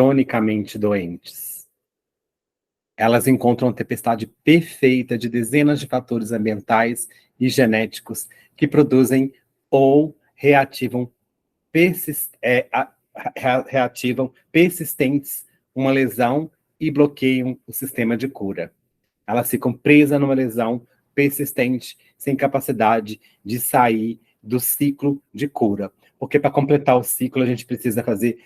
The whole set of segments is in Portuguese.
cronicamente doentes. Elas encontram uma tempestade perfeita de dezenas de fatores ambientais e genéticos que produzem ou reativam, persistentes uma lesão e bloqueiam o sistema de cura. Elas ficam presas numa lesão persistente, sem capacidade de sair do ciclo de cura. Porque para completar o ciclo, a gente precisa fazer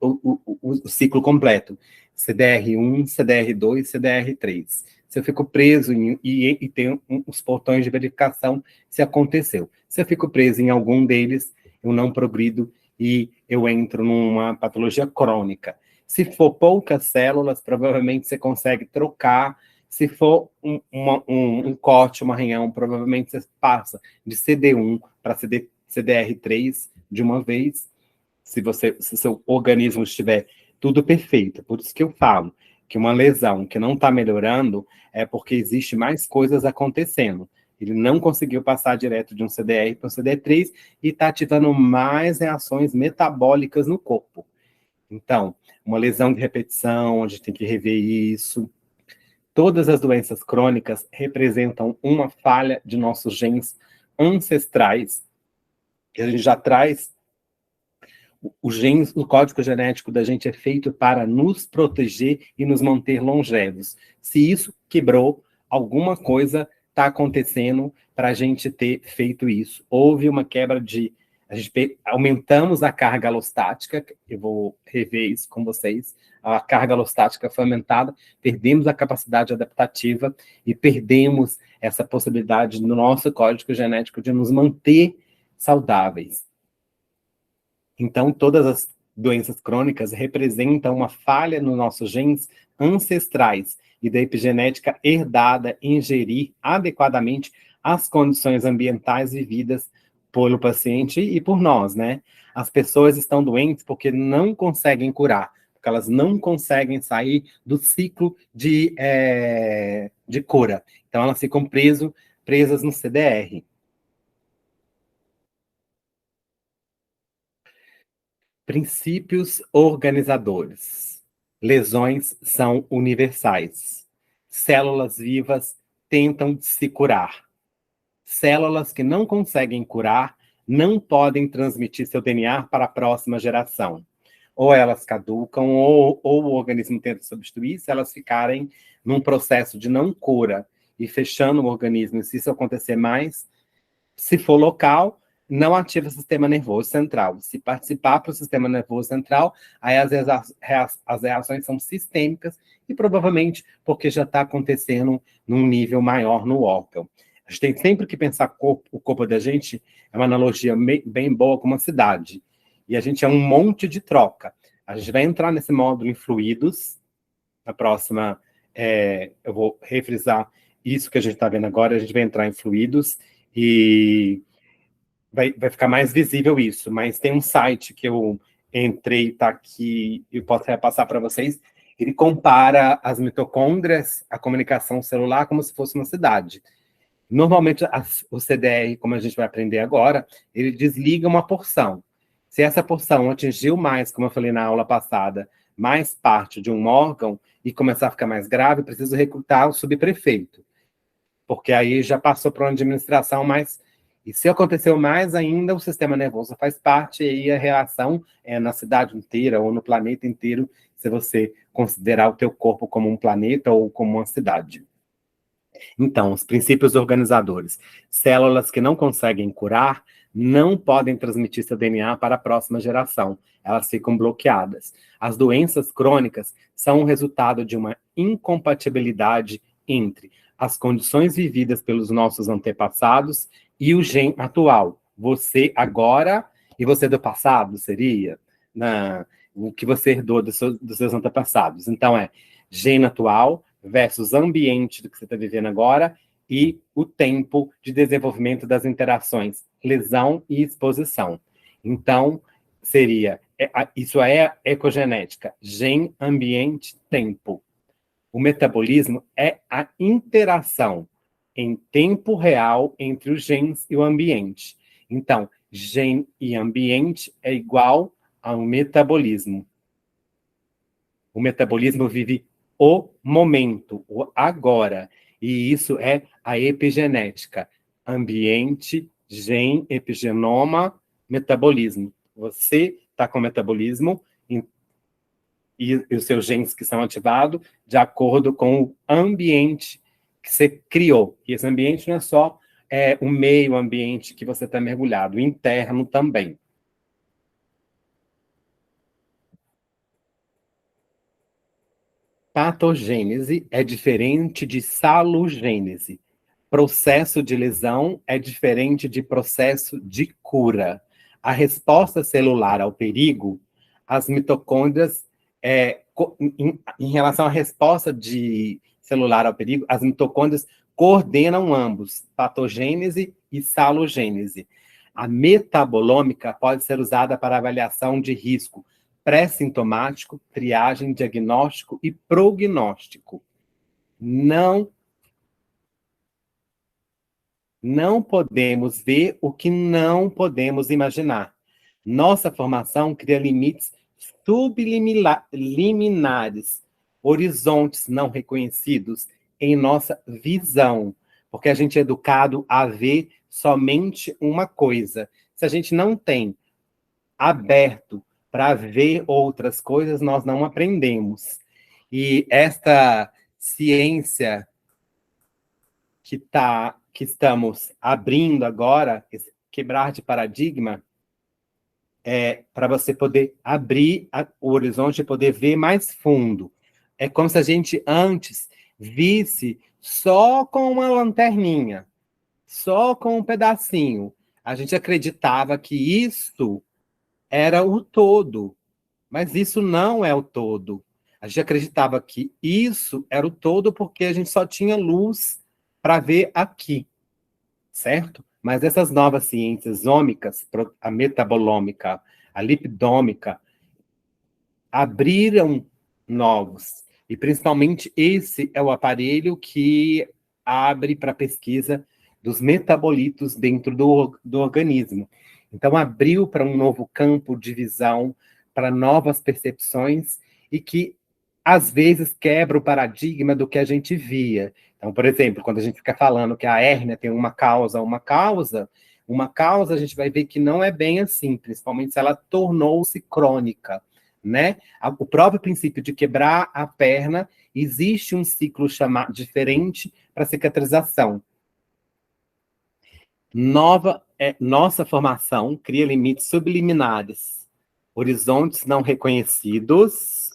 o ciclo completo. CDR1, CDR2, CDR3. Se eu fico preso e tenho os portões de verificação se aconteceu. Se eu fico preso em algum deles, eu não progrido e eu entro numa patologia crônica. Se for poucas células, provavelmente você consegue trocar. Se for um corte, um arranhão, provavelmente você passa de CD1 para CDR3 de uma vez, se seu organismo estiver tudo perfeito. Por isso que eu falo que uma lesão que não está melhorando é porque existe mais coisas acontecendo. Ele não conseguiu passar direto de um CDR para um CDR3 e está ativando mais reações metabólicas no corpo. Então, uma lesão de repetição, a gente tem que rever isso. Todas as doenças crônicas representam uma falha de nossos genes ancestrais, que a gente já traz. O código genético da gente é feito para nos proteger e nos manter longevos. Se isso quebrou, alguma coisa está acontecendo para a gente ter feito isso. Houve uma quebra de... aumentamos a carga alostática, eu vou rever isso com vocês, a carga alostática foi aumentada, perdemos a capacidade adaptativa e perdemos essa possibilidade no nosso código genético de nos manter saudáveis. Então, todas as doenças crônicas representam uma falha nos nossos genes ancestrais e da epigenética herdada em gerir adequadamente as condições ambientais vividas pelo paciente e por nós, né? As pessoas estão doentes porque não conseguem curar, porque elas não conseguem sair do ciclo de cura. Então, elas ficam presas no CDR. Princípios organizadores. Lesões são universais. Células vivas tentam se curar. Células que não conseguem curar não podem transmitir seu DNA para a próxima geração. Ou elas caducam, ou o organismo tenta substituir, se elas ficarem num processo de não cura e fechando o organismo. E se isso acontecer mais, se for local, não ativa o sistema nervoso central. Se participar para o sistema nervoso central, aí as reações são sistêmicas e provavelmente porque já está acontecendo num nível maior no órgão. A gente tem sempre que pensar o corpo da gente, é uma analogia bem boa com uma cidade. E a gente é um monte de troca. A gente vai entrar nesse módulo em fluidos. Na próxima, eu vou refrisar isso que a gente está vendo agora. A gente vai entrar em fluidos e vai ficar mais visível isso. Mas tem um site que eu entrei, está aqui, e posso repassar para vocês. Ele compara as mitocôndrias, a comunicação celular, como se fosse uma cidade. Normalmente, o CDR, como a gente vai aprender agora, ele desliga uma porção. Se essa porção atingiu mais, como eu falei na aula passada, mais parte de um órgão e começar a ficar mais grave, preciso recrutar o subprefeito. Porque aí já passou para uma administração mais... E se aconteceu mais ainda, o sistema nervoso faz parte e a reação é na cidade inteira ou no planeta inteiro, se você considerar o teu corpo como um planeta ou como uma cidade. Então, os princípios organizadores. Células que não conseguem curar não podem transmitir seu DNA para a próxima geração. Elas ficam bloqueadas. As doenças crônicas são o resultado de uma incompatibilidade entre as condições vividas pelos nossos antepassados e o gene atual. Você agora e você do passado seria o que você herdou dos seus antepassados. Então, gene atual versus ambiente do que você está vivendo agora e o tempo de desenvolvimento das interações, lesão e exposição. Então, isso é ecogenética, gene, ambiente, tempo. O metabolismo é a interação em tempo real entre os genes e o ambiente. Então, gene e ambiente é igual ao metabolismo. O metabolismo vive o momento, o agora. E isso é a epigenética. Ambiente, gen, epigenoma, metabolismo. Você está com metabolismo e os seus genes que são ativados de acordo com o ambiente que você criou. E esse ambiente não é só o meio ambiente que você está mergulhado, o interno também. Patogênese é diferente de salugênese. Processo de lesão é diferente de processo de cura. A resposta celular ao perigo, as mitocôndrias, em relação à resposta celular ao perigo, as mitocôndrias coordenam ambos, patogênese e salugênese. A metabolômica pode ser usada para avaliação de risco pré-sintomático, triagem, diagnóstico e prognóstico. Não podemos ver o que não podemos imaginar. Nossa formação cria limites subliminares, horizontes não reconhecidos em nossa visão, porque a gente é educado a ver somente uma coisa. Se a gente não tem aberto para ver outras coisas, nós não aprendemos. E esta ciência que estamos abrindo agora, esse quebrar de paradigma, para você poder abrir o horizonte e poder ver mais fundo. É como se a gente antes visse só com uma lanterninha, só com um pedacinho. A gente acreditava que isso era o todo, mas isso não é o todo. A gente acreditava que isso era o todo porque a gente só tinha luz para ver aqui, certo? Mas essas novas ciências ômicas, a metabolômica, a lipidômica, abriram novos. E principalmente esse é o aparelho que abre para a pesquisa dos metabolitos dentro do organismo. Então, abriu para um novo campo de visão, para novas percepções, e que, às vezes, quebra o paradigma do que a gente via. Então, por exemplo, quando a gente fica falando que a hérnia tem uma causa a gente vai ver que não é bem assim, principalmente se ela tornou-se crônica, né? O próprio princípio de quebrar a perna, existe um ciclo diferente para cicatrização. Nossa formação cria limites subliminares, horizontes não reconhecidos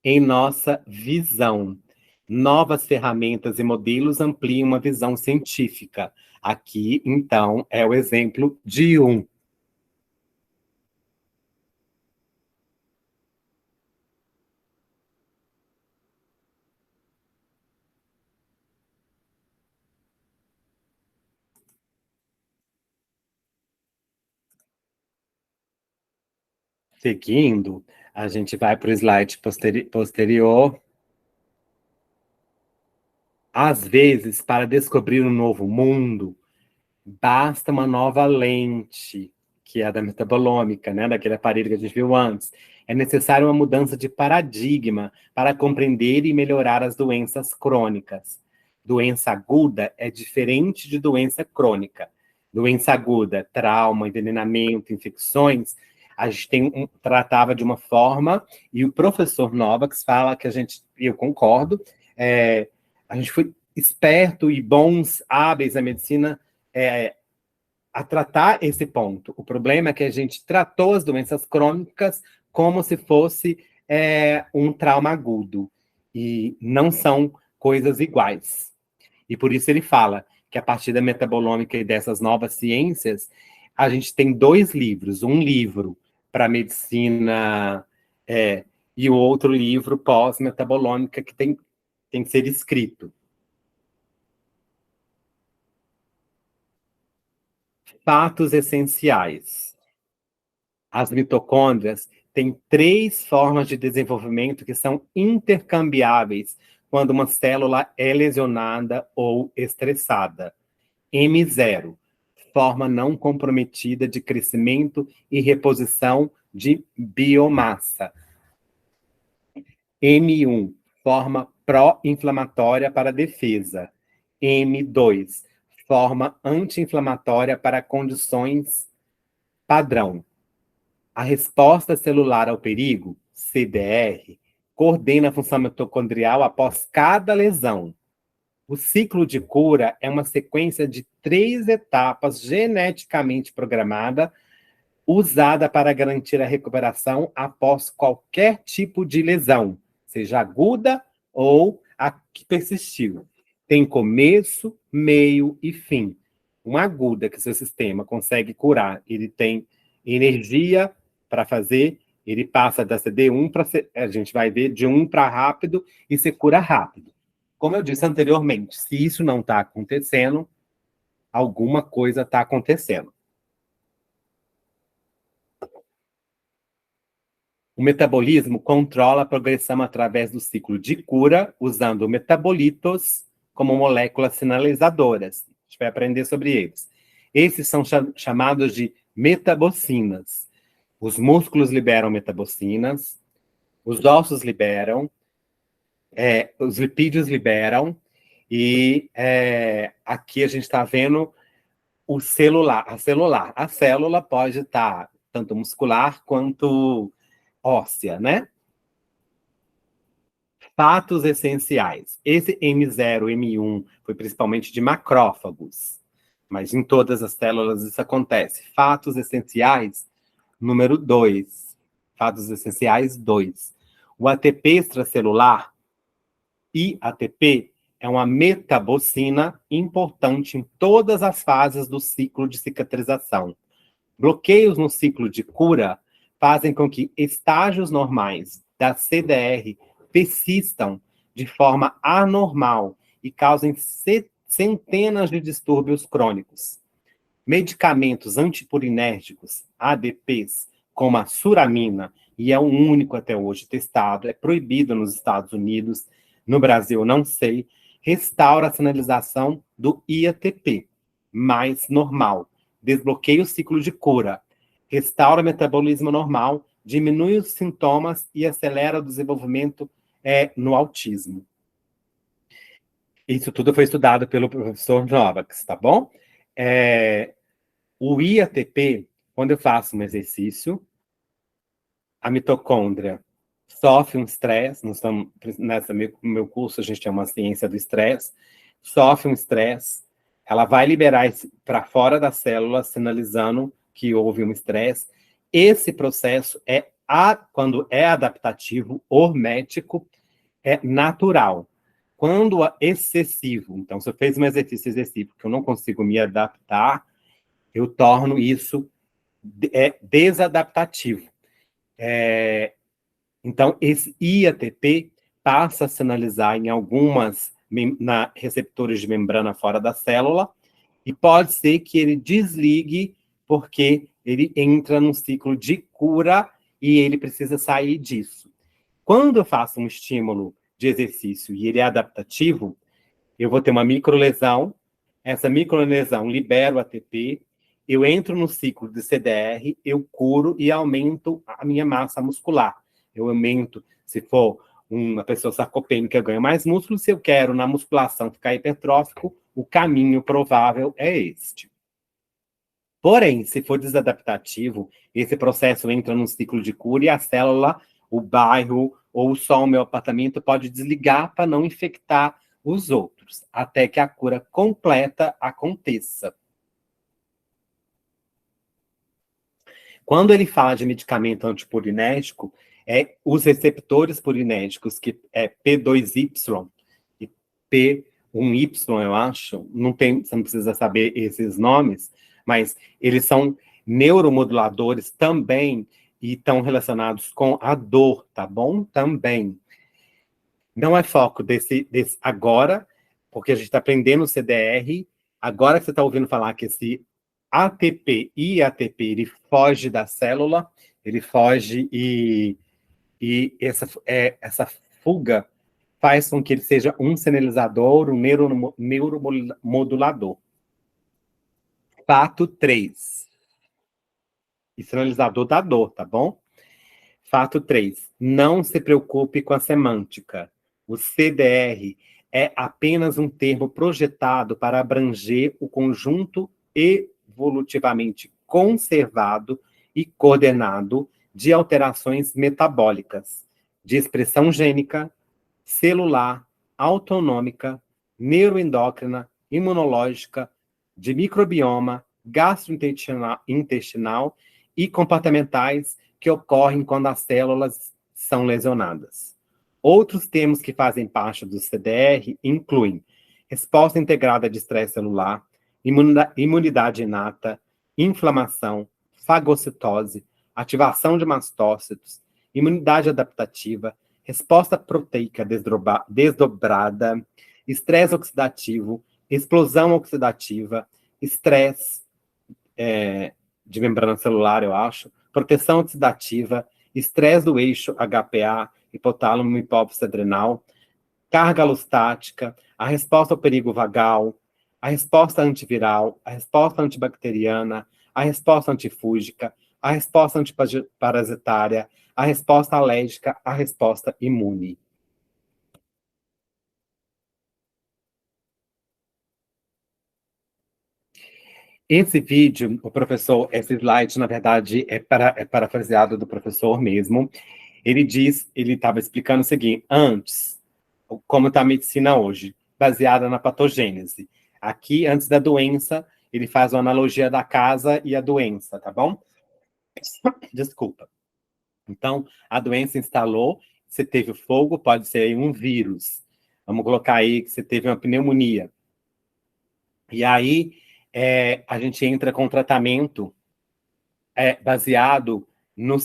em nossa visão. Novas ferramentas e modelos ampliam uma visão científica. Aqui, então, é o exemplo de um. Seguindo, a gente vai para o slide posterior. Às vezes, para descobrir um novo mundo, basta uma nova lente, que é a da metabolômica, né, daquele aparelho que a gente viu antes. É necessária uma mudança de paradigma para compreender e melhorar as doenças crônicas. Doença aguda é diferente de doença crônica. Doença aguda, trauma, envenenamento, infecções, a gente tratava de uma forma, e o professor Novax fala que e eu concordo, a gente foi esperto e bons, hábeis na medicina, a tratar esse ponto. O problema é que a gente tratou as doenças crônicas como se fosse um trauma agudo. E não são coisas iguais. E por isso ele fala que a partir da metabolômica e dessas novas ciências, a gente tem dois livros. Um livro para medicina e o outro livro pós-metabolômica que tem que ser escrito. Fatos essenciais. As mitocôndrias têm 3 formas de desenvolvimento que são intercambiáveis quando uma célula é lesionada ou estressada. M0, forma não comprometida de crescimento e reposição de biomassa. M1, forma pró-inflamatória para defesa. M2, forma anti-inflamatória para condições padrão. A resposta celular ao perigo, CDR, coordena a função mitocondrial após cada lesão. O ciclo de cura é uma sequência de 3 etapas geneticamente programada, usada para garantir a recuperação após qualquer tipo de lesão, seja aguda ou a que persistiu. Tem começo, meio e fim. Uma aguda que seu sistema consegue curar, ele tem energia para fazer, ele passa da CD1 para a gente vai ver de 1 para rápido e se cura rápido. Como eu disse anteriormente, se isso não está acontecendo, alguma coisa está acontecendo. O metabolismo controla a progressão através do ciclo de cura, usando metabolitos como moléculas sinalizadoras. A gente vai aprender sobre eles. Esses são chamados de metabocinas. Os músculos liberam metabocinas, os ossos liberam, os lipídios liberam, e aqui a gente está vendo a celular. A célula pode estar tanto muscular quanto óssea, né? Fatos essenciais. Esse M0, M1 foi principalmente de macrófagos, mas em todas as células isso acontece. Fatos essenciais, número 2. Fatos essenciais 2. O ATP extracelular, IATP, é uma metabocina importante em todas as fases do ciclo de cicatrização. Bloqueios no ciclo de cura fazem com que estágios normais da CDR persistam de forma anormal e causem centenas de distúrbios crônicos. Medicamentos antipurinérgicos, ADPs, como a suramina, e é o único até hoje testado, é proibido nos Estados Unidos, no Brasil não sei, restaura a sinalização do IATP, mais normal, desbloqueia o ciclo de cura, restaura o metabolismo normal, diminui os sintomas e acelera o desenvolvimento no autismo. Isso tudo foi estudado pelo professor Novak, tá bom? O IATP, quando eu faço um exercício, a mitocôndria sofre um estresse, no meu curso a gente chama ciência do estresse, sofre um estresse, ela vai liberar para fora da célula, sinalizando que houve um estresse. Esse processo quando é adaptativo, hormético, é natural. Quando é excessivo, então se eu fiz um exercício excessivo que eu não consigo me adaptar, eu torno isso desadaptativo. Então, esse IATP passa a sinalizar em algumas receptores de membrana fora da célula, e pode ser que ele desligue porque ele entra num ciclo de cura e ele precisa sair disso. Quando eu faço um estímulo de exercício e ele é adaptativo, eu vou ter uma microlesão, essa microlesão libera o ATP, eu entro no ciclo de CDR, eu curo e aumento a minha massa muscular. Eu aumento, se for uma pessoa sarcopênica, eu ganho mais músculo. Se eu quero, na musculação, ficar hipertrófico, o caminho provável é este. Porém, se for desadaptativo, esse processo entra num ciclo de cura e a célula, o bairro ou só o meu apartamento pode desligar para não infectar os outros, até que a cura completa aconteça. Quando ele fala de medicamento antipurinético, os receptores purinéticos, que é P2Y e P1Y, eu acho, você não precisa saber esses nomes, mas eles são neuromoduladores também e estão relacionados com a dor, tá bom? Também. Não é foco desse agora, porque a gente está aprendendo o CDR, agora que você está ouvindo falar que esse ATP e ATP, ele foge da célula, ele foge e essa fuga faz com que ele seja um sinalizador, um neuromodulador. Fato 3. e sinalizador da dor, tá bom? Fato 3. Não se preocupe com a semântica. O CDR é apenas um termo projetado para abranger o conjunto evolutivamente conservado e coordenado de alterações metabólicas, de expressão gênica, celular, autonômica, neuroendócrina, imunológica, de microbioma, gastrointestinal e comportamentais que ocorrem quando as células são lesionadas. Outros termos que fazem parte do CDR incluem resposta integrada de estresse celular, imunidade inata, inflamação, fagocitose, ativação de mastócitos, imunidade adaptativa, resposta proteica desdobrada, estresse oxidativo, explosão oxidativa, estresse de membrana celular, eu acho, proteção oxidativa, estresse do eixo HPA, hipotálamo, hipófise adrenal, carga alostática, a resposta ao perigo vagal, a resposta antiviral, a resposta antibacteriana, a resposta antifúngica, a resposta antiparasitária, a resposta alérgica, a resposta imune. Esse vídeo, esse slide, na verdade, é parafraseado do professor mesmo. Ele estava explicando o seguinte: antes, como está a medicina hoje, baseada na patogênese. Aqui, antes da doença, ele faz uma analogia da casa e a doença, tá bom? Desculpa. Então, a doença instalou, você teve fogo, pode ser um vírus. Vamos colocar aí que você teve uma pneumonia. E aí, a gente entra com tratamento baseado nos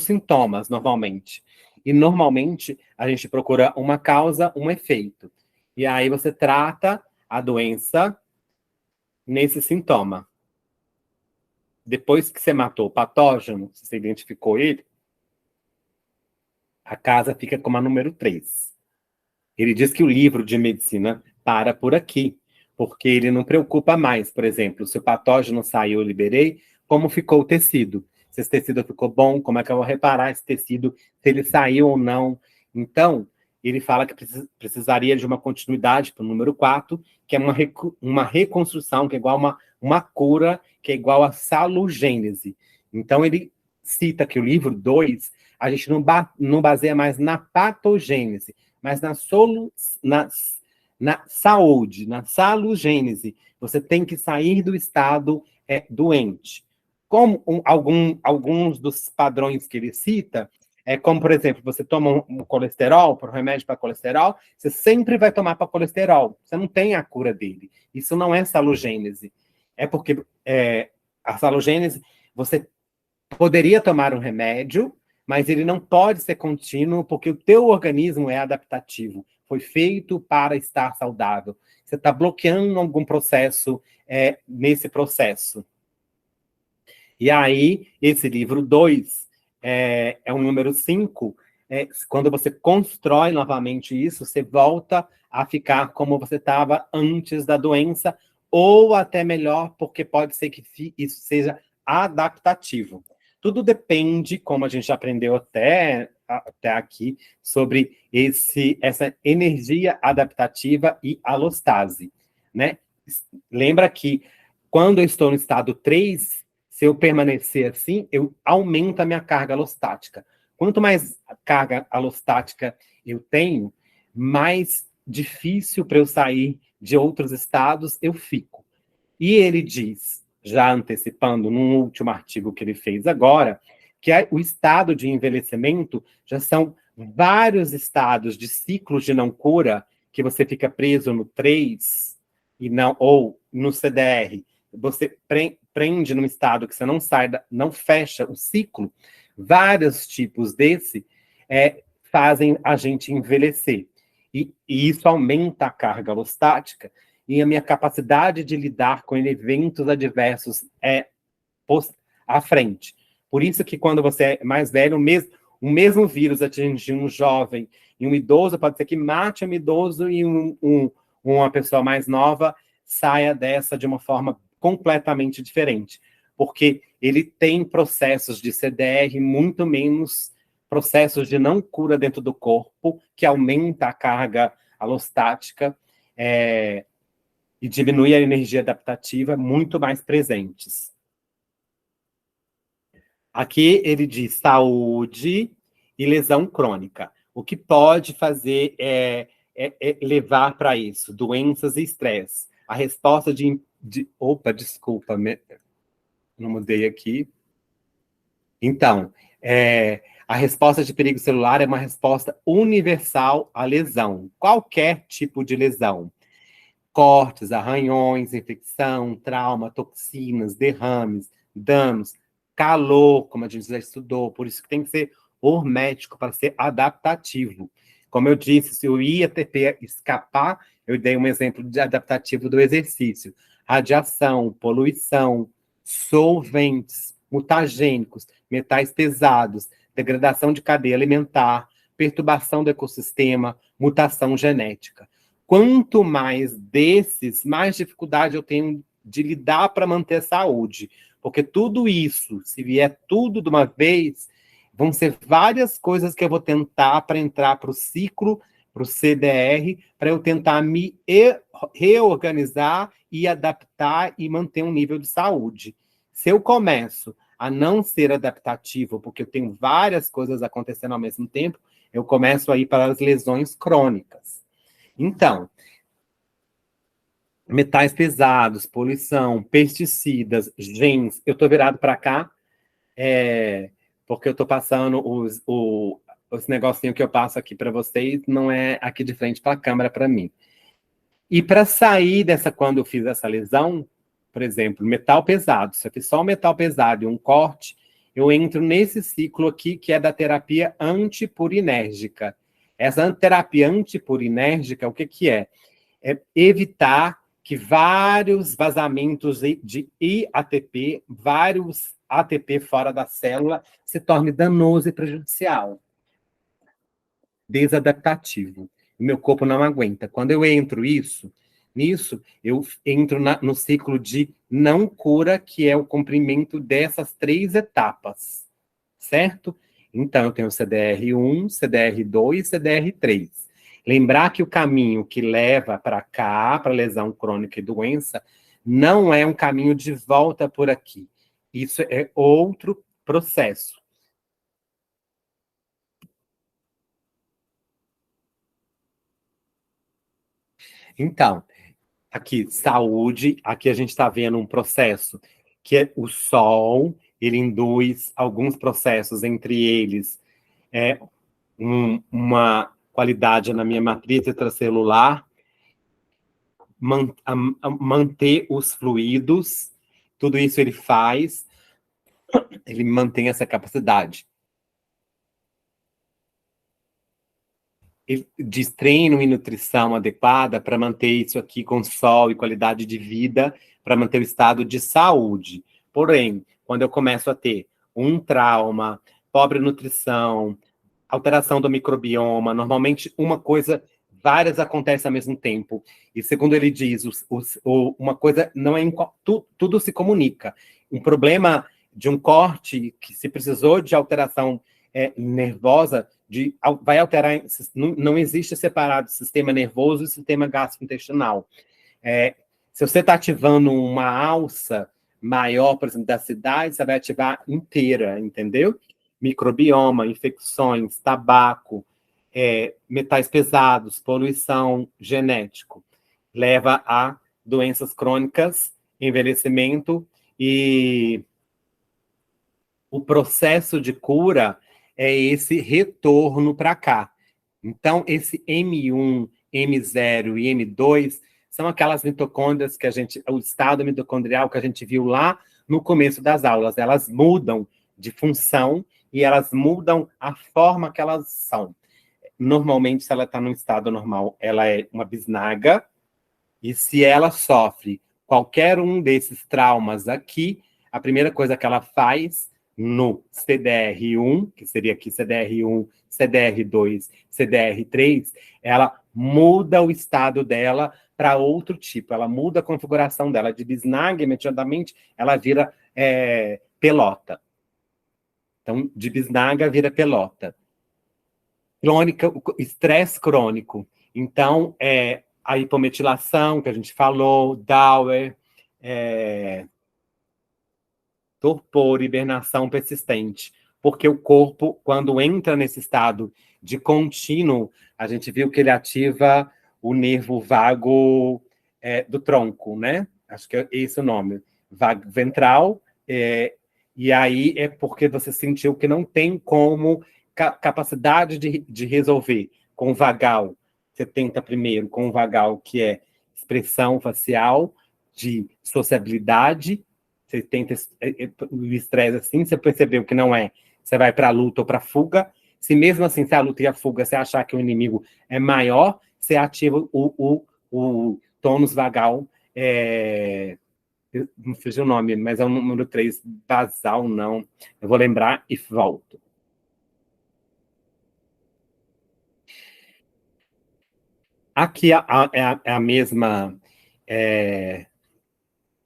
sintomas, normalmente. E, normalmente, a gente procura uma causa, um efeito. E aí, você trata a doença nesse sintoma. Depois que você matou o patógeno, você identificou ele, a casa fica como a número 3. Ele diz que o livro de medicina para por aqui, porque ele não preocupa mais, por exemplo, se o patógeno saiu, eu liberei, como ficou o tecido. Se esse tecido ficou bom, como é que eu vou reparar esse tecido, se ele saiu ou não. Então, ele fala que precisaria de uma continuidade para o número 4, que é uma reconstrução, que é igual a uma cura, que é igual a salugênese. Então, ele cita que o livro 2, a gente não baseia mais na patogênese, mas na saúde, na salugênese. Você tem que sair do estado doente. Como alguns dos padrões que ele cita, como, por exemplo, você toma um colesterol, um remédio para colesterol, você sempre vai tomar para colesterol. Você não tem a cura dele. Isso não é salugênese. É porque a salugênese, você poderia tomar um remédio, mas ele não pode ser contínuo, porque o teu organismo é adaptativo. Foi feito para estar saudável. Você está bloqueando algum processo nesse processo. E aí, esse livro 2 é o número 5. Quando você constrói novamente isso, você volta a ficar como você estava antes da doença, ou até melhor, porque pode ser que isso seja adaptativo. Tudo depende, como a gente aprendeu até aqui, sobre essa energia adaptativa e alostase, né? Lembra que quando eu estou no estado 3, se eu permanecer assim, eu aumento a minha carga alostática. Quanto mais carga alostática eu tenho, mais difícil para eu sair de outros estados eu fico. E ele diz, já antecipando num último artigo que ele fez agora, que o estado de envelhecimento já são vários estados de ciclos de não cura, que você fica preso no 3, ou no CDR, você prende num estado que você não sai, não fecha o ciclo. Vários tipos desse fazem a gente envelhecer. E isso aumenta a carga alostática e a minha capacidade de lidar com eventos adversos à frente. Por isso que quando você é mais velho, o mesmo vírus atingir um jovem e um idoso, pode ser que mate um idoso e uma pessoa mais nova saia dessa de uma forma completamente diferente. porque ele tem processos de CDR muito menos processos de não cura dentro do corpo, que aumenta a carga alostática e diminui a energia adaptativa, muito mais presentes. Aqui ele diz saúde e lesão crônica. O que pode fazer levar para isso? Doenças e estresse. A resposta Opa, desculpa, não mudei aqui. Então, a resposta de perigo celular é uma resposta universal à lesão. Qualquer tipo de lesão. Cortes, arranhões, infecção, trauma, toxinas, derrames, danos, calor, como a gente já estudou, por isso que tem que ser hormético para ser adaptativo. Como eu disse, se o IATP escapar, eu dei um exemplo de adaptativo do exercício. Radiação, poluição, solventes, mutagênicos, metais pesados, degradação de cadeia alimentar, perturbação do ecossistema, mutação genética. Quanto mais desses, mais dificuldade eu tenho de lidar para manter a saúde. Porque tudo isso, se vier tudo de uma vez, vão ser várias coisas que eu vou tentar para entrar para o ciclo, para o CDR, para eu tentar me reorganizar e adaptar e manter um nível de saúde. Se eu começo a não ser adaptativo, porque eu tenho várias coisas acontecendo ao mesmo tempo, eu começo a ir para as lesões crônicas. Então, metais pesados, poluição, pesticidas, genes. Eu estou virado para cá, porque eu estou passando os negocinhos que eu passo aqui para vocês, não é aqui de frente para a câmera para mim. E para sair dessa, quando eu fiz essa lesão, por exemplo, metal pesado, se eu fiz só um metal pesado e um corte, eu entro nesse ciclo aqui, que é da terapia antipurinérgica. Essa terapia antipurinérgica, o que que é? É evitar que vários vazamentos de IATP, vários ATP fora da célula, se torne danoso e prejudicial, desadaptativo. O meu corpo não aguenta. Quando eu entro nisso, eu entro no ciclo de não cura, que é o cumprimento dessas 3 etapas, certo? Então, eu tenho CDR1, CDR2 e CDR3. Lembrar que o caminho que leva para cá, para lesão crônica e doença, não é um caminho de volta por aqui. Isso é outro processo. Então, aqui, saúde, aqui a gente está vendo um processo que é o sol, ele induz alguns processos, entre eles uma qualidade na minha matriz extracelular, manter os fluidos, tudo isso ele faz, ele mantém essa capacidade. De treino e nutrição adequada para manter isso aqui com sol e qualidade de vida, para manter o estado de saúde. Porém, quando eu começo a ter um trauma, pobre nutrição, alteração do microbioma, normalmente várias acontecem ao mesmo tempo. E segundo ele diz, uma coisa não é tudo se comunica. Um problema de um corte que se precisou de alteração nervosa, vai alterar, não existe separado sistema nervoso e sistema gastrointestinal. Se você está ativando uma alça maior, por exemplo, da cidade, você vai ativar inteira, entendeu? Microbioma, infecções, tabaco, metais pesados, poluição, genético. Leva a doenças crônicas, envelhecimento, e o processo de cura é esse retorno para cá. Então, esse M1, M0 e M2 são aquelas mitocôndrias o estado mitocondrial que a gente viu lá no começo das aulas. Elas mudam de função e elas mudam a forma que elas são. Normalmente, se ela está no estado normal, ela é uma bisnaga, e se ela sofre qualquer um desses traumas aqui, a primeira coisa que ela faz no CDR1, que seria aqui CDR1, CDR2, CDR3, ela muda o estado dela para outro tipo, ela muda a configuração dela de bisnaga, imediatamente ela vira pelota. Então, de bisnaga vira pelota. Crônica, estresse crônico. Então, a hipometilação, que a gente falou, Dauer, torpor, hibernação persistente. Porque o corpo, quando entra nesse estado de contínuo, a gente viu que ele ativa o nervo vago do tronco, né? Acho que é esse o nome. Vago ventral, e aí é porque você sentiu que não tem como capacidade de resolver com o vagal. Você tenta primeiro com o vagal, que é expressão facial, de sociabilidade. Você tenta o estresse assim, você percebeu que não é, você vai para a luta ou para a fuga. Se mesmo assim, se a luta e a fuga, você achar que o inimigo é maior, você ativa o tônus vagal, não fiz o nome, mas é o número 3, basal, não. Eu vou lembrar e volto. Aqui é a mesma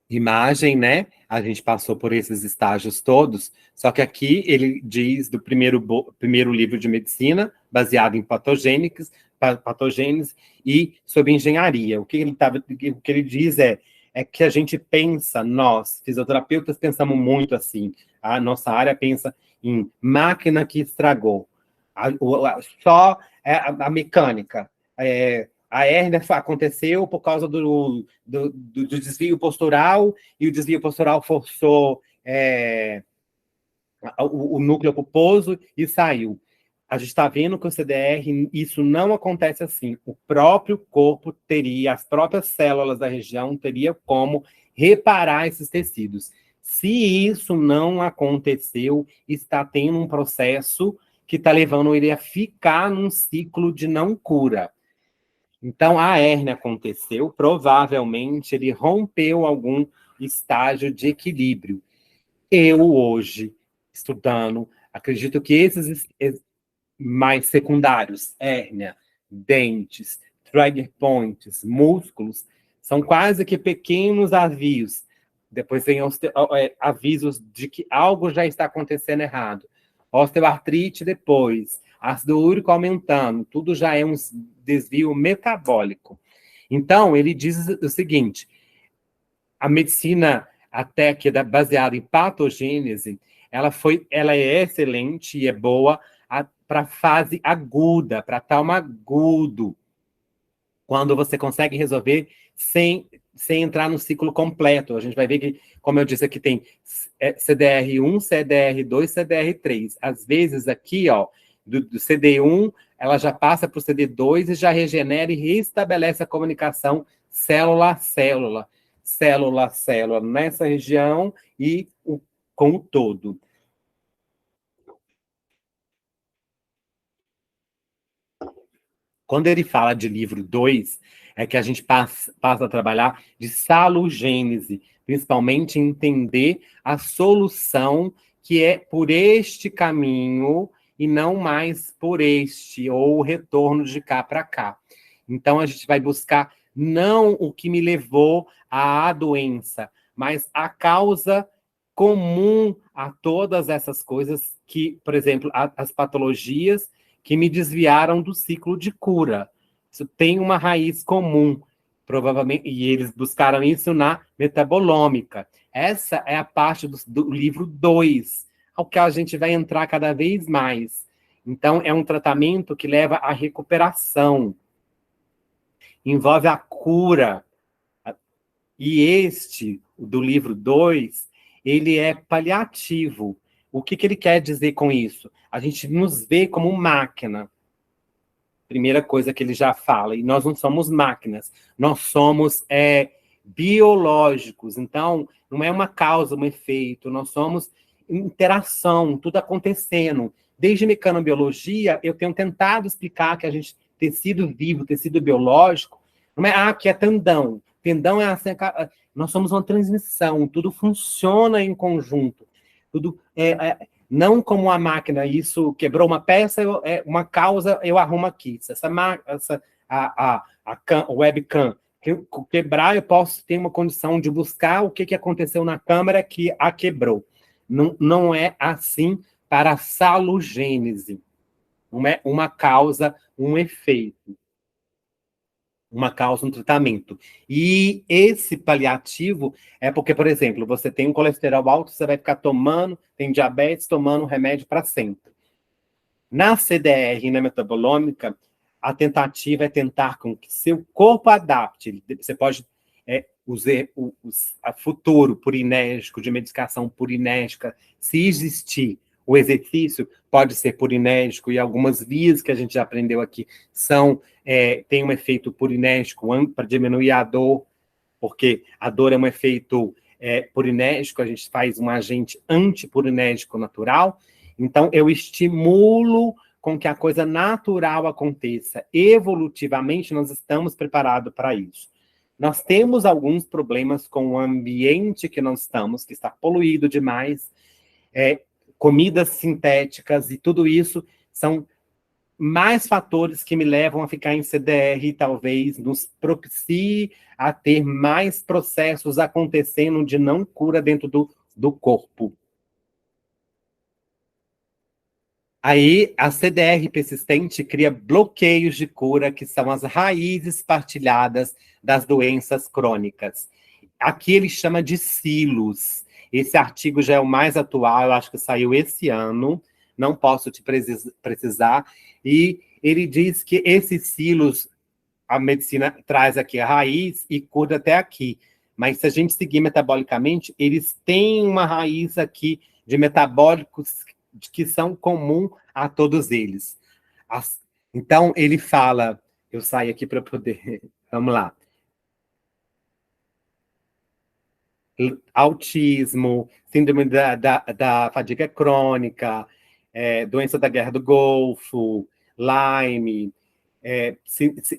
imagem, né? A gente passou por esses estágios todos, só que aqui ele diz do primeiro livro de medicina, baseado em patogênese e sobre engenharia. O que ele diz é que a gente pensa, nós, fisioterapeutas, pensamos muito assim. A nossa área pensa em máquina que estragou, só a mecânica. A hérnia aconteceu por causa do desvio postural, e o desvio postural forçou o núcleo pulposo e saiu. A gente está vendo que o CDR, isso não acontece assim. O próprio corpo teria, as próprias células da região teria como reparar esses tecidos. Se isso não aconteceu, está tendo um processo que está levando ele a ficar num ciclo de não cura. Então, a hérnia aconteceu, provavelmente ele rompeu algum estágio de equilíbrio. Eu, hoje, estudando, acredito que esses mais secundários, hérnia, dentes, trigger points, músculos, são quase que pequenos avisos. Depois tem avisos de que algo já está acontecendo errado. Osteoartrite depois, ácido úrico aumentando, tudo já é um desvio metabólico. Então, ele diz o seguinte: a medicina, até que é baseada em patogênese, ela é excelente e é boa para fase aguda, para trauma agudo, quando você consegue resolver sem entrar no ciclo completo. A gente vai ver que, como eu disse aqui, tem CDR1, CDR2, CDR3. Às vezes aqui, ó, do CD1, ela já passa para o CD2 e já regenera e restabelece a comunicação célula a célula, célula a célula, nessa região e com o todo. Quando ele fala de livro 2, é que a gente passa a trabalhar de salugênese, principalmente entender a solução que é por este caminho e não mais por este, ou o retorno de cá para cá. Então, a gente vai buscar não o que me levou à doença, mas a causa comum a todas essas coisas que, por exemplo, as patologias que me desviaram do ciclo de cura. Isso tem uma raiz comum, provavelmente, e eles buscaram isso na metabolômica. Essa é a parte do livro 2, ao que a gente vai entrar cada vez mais. Então, é um tratamento que leva à recuperação, envolve a cura. E este, do livro 2, ele é paliativo. O que ele quer dizer com isso? A gente nos vê como máquina. Primeira coisa que ele já fala. E nós não somos máquinas. Nós somos biológicos. Então, não é uma causa, um efeito. Nós somos interação, tudo acontecendo. Desde mecanobiologia, eu tenho tentado explicar que a gente, tecido vivo, tecido biológico, não é que é tendão. Tendão é assim, nós somos uma transmissão, tudo funciona em conjunto. Tudo não como uma máquina, isso quebrou uma peça, uma causa, eu arrumo aqui. A webcam quebrar, eu posso ter uma condição de buscar o que aconteceu na câmara que a quebrou. Não, não é assim para a salogênese. Não é uma causa, um efeito. Uma causa, um tratamento. E esse paliativo é porque, por exemplo, você tem um colesterol alto, você vai ficar tomando, tem diabetes, tomando remédio para sempre. Na CDR, na metabolômica, a tentativa é tentar com que seu corpo adapte. Você pode usar o futuro purinérgico, de medicação purinésica, se existir. O exercício pode ser purinérgico, e algumas vias que a gente já aprendeu aqui tem um efeito purinérgico para diminuir a dor, porque a dor é um efeito purinérgico, a gente faz um agente antipurinérgico natural. Então, eu estimulo com que a coisa natural aconteça. Evolutivamente, nós estamos preparados para isso. Nós temos alguns problemas com o ambiente que nós estamos, que está poluído demais, comidas sintéticas e tudo isso são mais fatores que me levam a ficar em CDR e talvez nos propicie a ter mais processos acontecendo de não cura dentro do corpo. Aí, a CDR persistente cria bloqueios de cura, que são as raízes partilhadas das doenças crônicas. Aqui ele chama de silos. Esse artigo já é o mais atual, eu acho que saiu esse ano, não posso te precisar. E ele diz que esses silos, a medicina traz aqui a raiz e cura até aqui. Mas se a gente seguir metabolicamente, eles têm uma raiz aqui de metabólicos que são comum a todos eles. Então, ele fala, eu saio aqui para poder, vamos lá. Autismo, síndrome da fadiga crônica, doença da guerra do Golfo, Lyme,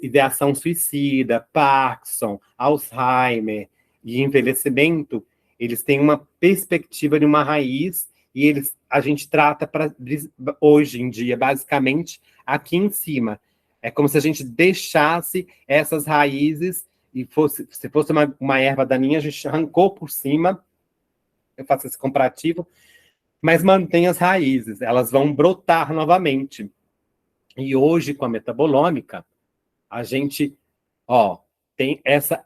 ideação suicida, Parkinson, Alzheimer e envelhecimento, eles têm uma perspectiva de uma raiz e a gente trata hoje em dia, basicamente, aqui em cima. É como se a gente deixasse essas raízes e se fosse uma erva daninha, a gente arrancou por cima, eu faço esse comparativo, mas mantém as raízes, elas vão brotar novamente. E hoje, com a metabolômica, a gente tem essa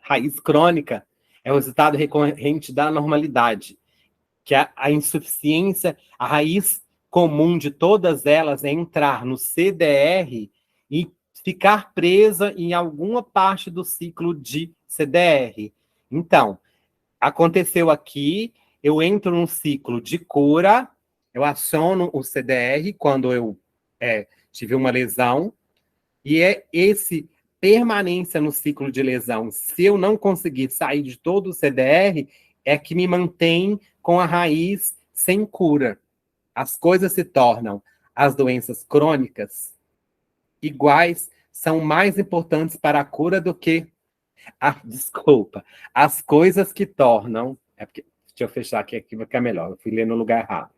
raiz crônica, é o resultado recorrente da normalidade, que a insuficiência, a raiz comum de todas elas é entrar no CDR e ficar presa em alguma parte do ciclo de CDR. Então, aconteceu aqui, eu entro num ciclo de cura, eu aciono o CDR quando eu tive uma lesão, e esse permanência no ciclo de lesão, se eu não conseguir sair de todo o CDR, é que me mantém com a raiz sem cura. As coisas se tornam, as doenças crônicas, iguais, são mais importantes para a cura do que as coisas que tornam, deixa eu fechar aqui vai ficar melhor, eu fui ler no lugar errado.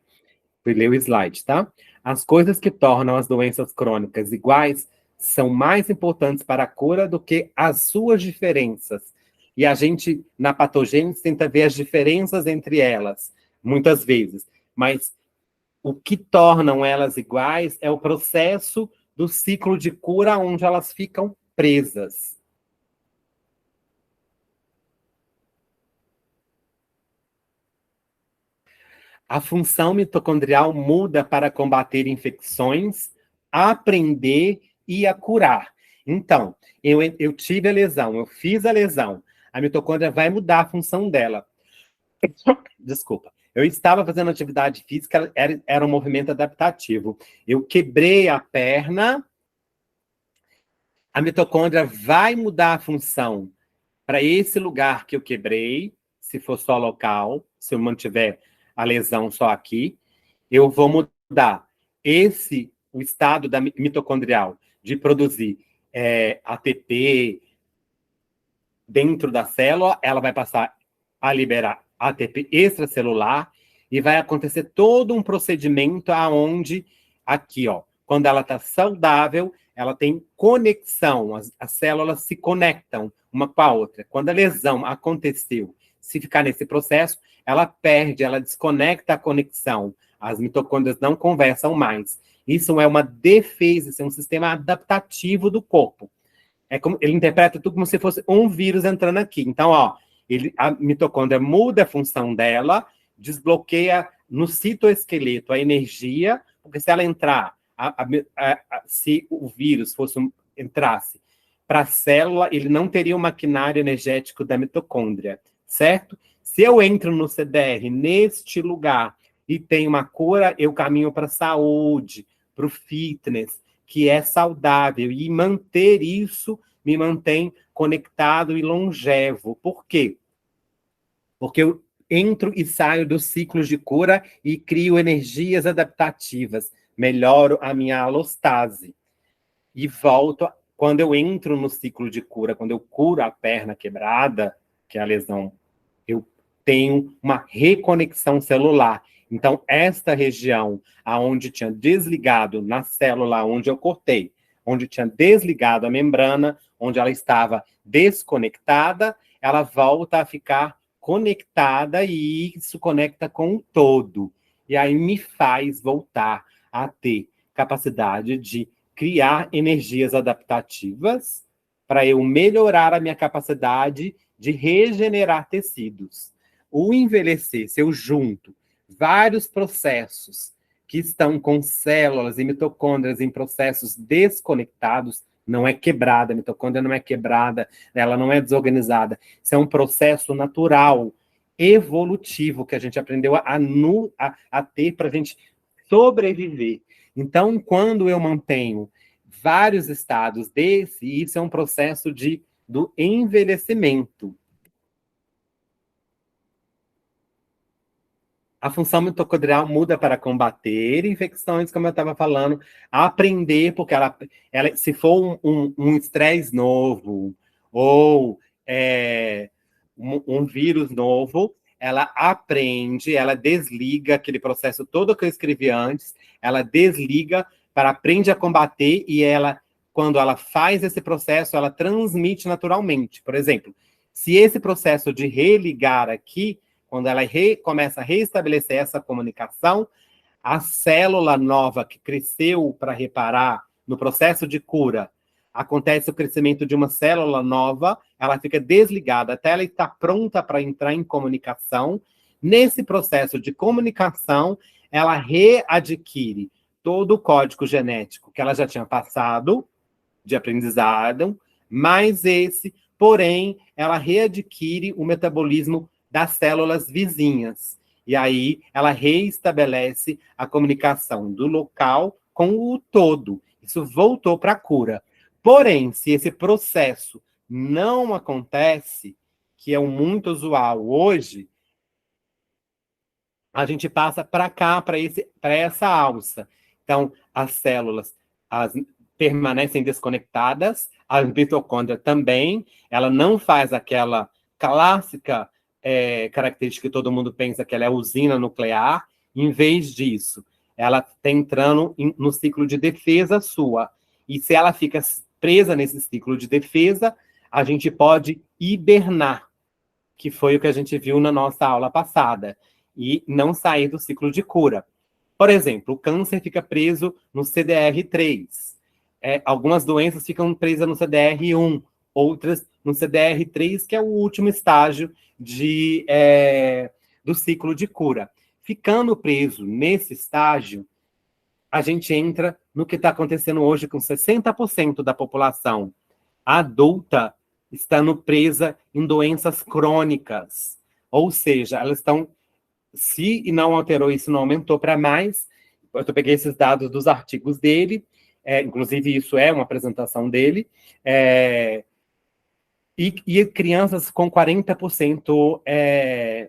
Fui ler o slide, tá? As coisas que tornam as doenças crônicas iguais são mais importantes para a cura do que as suas diferenças. E a gente, na patogênese, tenta ver as diferenças entre elas, muitas vezes. Mas o que tornam elas iguais é o processo do ciclo de cura onde elas ficam presas. A função mitocondrial muda para combater infecções, aprender e a curar. Então, eu tive a lesão, eu fiz a lesão, a mitocôndria vai mudar a função dela. Desculpa. Eu estava fazendo atividade física, era um movimento adaptativo. Eu quebrei a perna, a mitocôndria vai mudar a função para esse lugar que eu quebrei, se for só local, se eu mantiver a lesão só aqui, eu vou mudar o estado da mitocondrial de produzir ATP dentro da célula, ela vai passar a liberar ATP extracelular e vai acontecer todo um procedimento aonde, aqui, quando ela está saudável, ela tem conexão, as células se conectam uma com a outra. Quando a lesão aconteceu, se ficar nesse processo, ela perde, ela desconecta a conexão. As mitocôndrias não conversam mais. Isso é uma defesa, isso é um sistema adaptativo do corpo. Ele interpreta tudo como se fosse um vírus entrando aqui. Então, a mitocôndria muda a função dela, desbloqueia no citoesqueleto a energia, porque se ela entrar, se o vírus entrasse para a célula, ele não teria o maquinário energético da mitocôndria, certo? Se eu entro no CDR neste lugar e tenho uma cura, eu caminho para a saúde, para o fitness, que é saudável, e manter isso me mantém conectado e longevo. Por quê? Porque eu entro e saio dos ciclos de cura e crio energias adaptativas, melhoro a minha alostase. E volto, quando eu entro no ciclo de cura, quando eu curo a perna quebrada, que é a lesão, eu tenho uma reconexão celular. Então, esta região aonde tinha desligado na célula onde eu cortei, onde tinha desligado a membrana, onde ela estava desconectada, ela volta a ficar conectada e isso conecta com o todo. E aí me faz voltar a ter capacidade de criar energias adaptativas para eu melhorar a minha capacidade de regenerar tecidos. O envelhecer, se eu junto vários processos que estão com células e mitocôndrias em processos desconectados, não é quebrada, a mitocôndria não é quebrada, ela não é desorganizada. Isso é um processo natural, evolutivo, que a gente aprendeu a ter para a gente sobreviver. Então, quando eu mantenho vários estados isso é um processo do envelhecimento. A função mitocondrial muda para combater infecções, como eu estava falando, aprender, porque se for um estresse novo, ou um vírus novo, ela aprende, ela desliga aquele processo todo que eu escrevi antes, ela desliga para aprender a combater, e quando ela faz esse processo, ela transmite naturalmente. Por exemplo, se esse processo de religar aqui, quando ela começa a reestabelecer essa comunicação, a célula nova que cresceu para reparar no processo de cura, acontece o crescimento de uma célula nova, ela fica desligada até ela estar pronta para entrar em comunicação. Nesse processo de comunicação, ela readquire todo o código genético que ela já tinha passado de aprendizado, mais porém, ela readquire o metabolismo das células vizinhas. E aí, ela reestabelece a comunicação do local com o todo. Isso voltou para a cura. Porém, se esse processo não acontece, que é muito usual hoje, a gente passa para cá, para essa alça. Então, as células permanecem desconectadas, a mitocôndria também, ela não faz aquela clássica característica que todo mundo pensa que ela é usina nuclear. Em vez disso, ela está entrando no ciclo de defesa sua. E se ela fica presa nesse ciclo de defesa, a gente pode hibernar, que foi o que a gente viu na nossa aula passada, e não sair do ciclo de cura. Por exemplo, o câncer fica preso no CDR3. Algumas doenças ficam presas no CDR1, outras no CDR3, que é o último estágio do ciclo de cura. Ficando preso nesse estágio, a gente entra no que está acontecendo hoje com 60% da população adulta estando presa em doenças crônicas. Ou seja, elas estão, se não alterou isso, não aumentou para mais. Eu peguei esses dados dos artigos dele, inclusive isso é uma apresentação dele, e crianças com 40%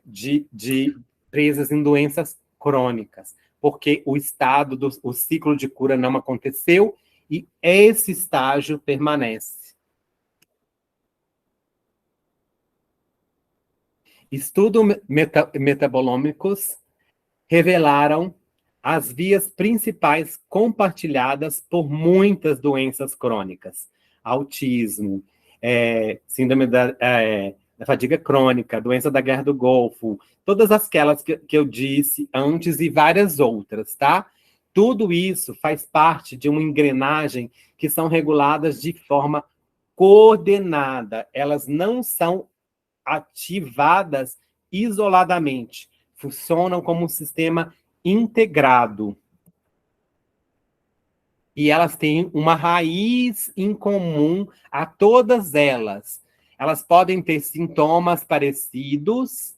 de presas em doenças crônicas, porque o ciclo de cura não aconteceu e esse estágio permanece. Estudos metabolômicos revelaram as vias principais compartilhadas por muitas doenças crônicas. Autismo, síndrome da fadiga crônica, doença da guerra do Golfo, todas aquelas que eu disse antes e várias outras, tá? Tudo isso faz parte de uma engrenagem que são reguladas de forma coordenada. Elas não são ativadas isoladamente. Funcionam como um sistema integrado. E elas têm uma raiz em comum a todas elas. Elas podem ter sintomas parecidos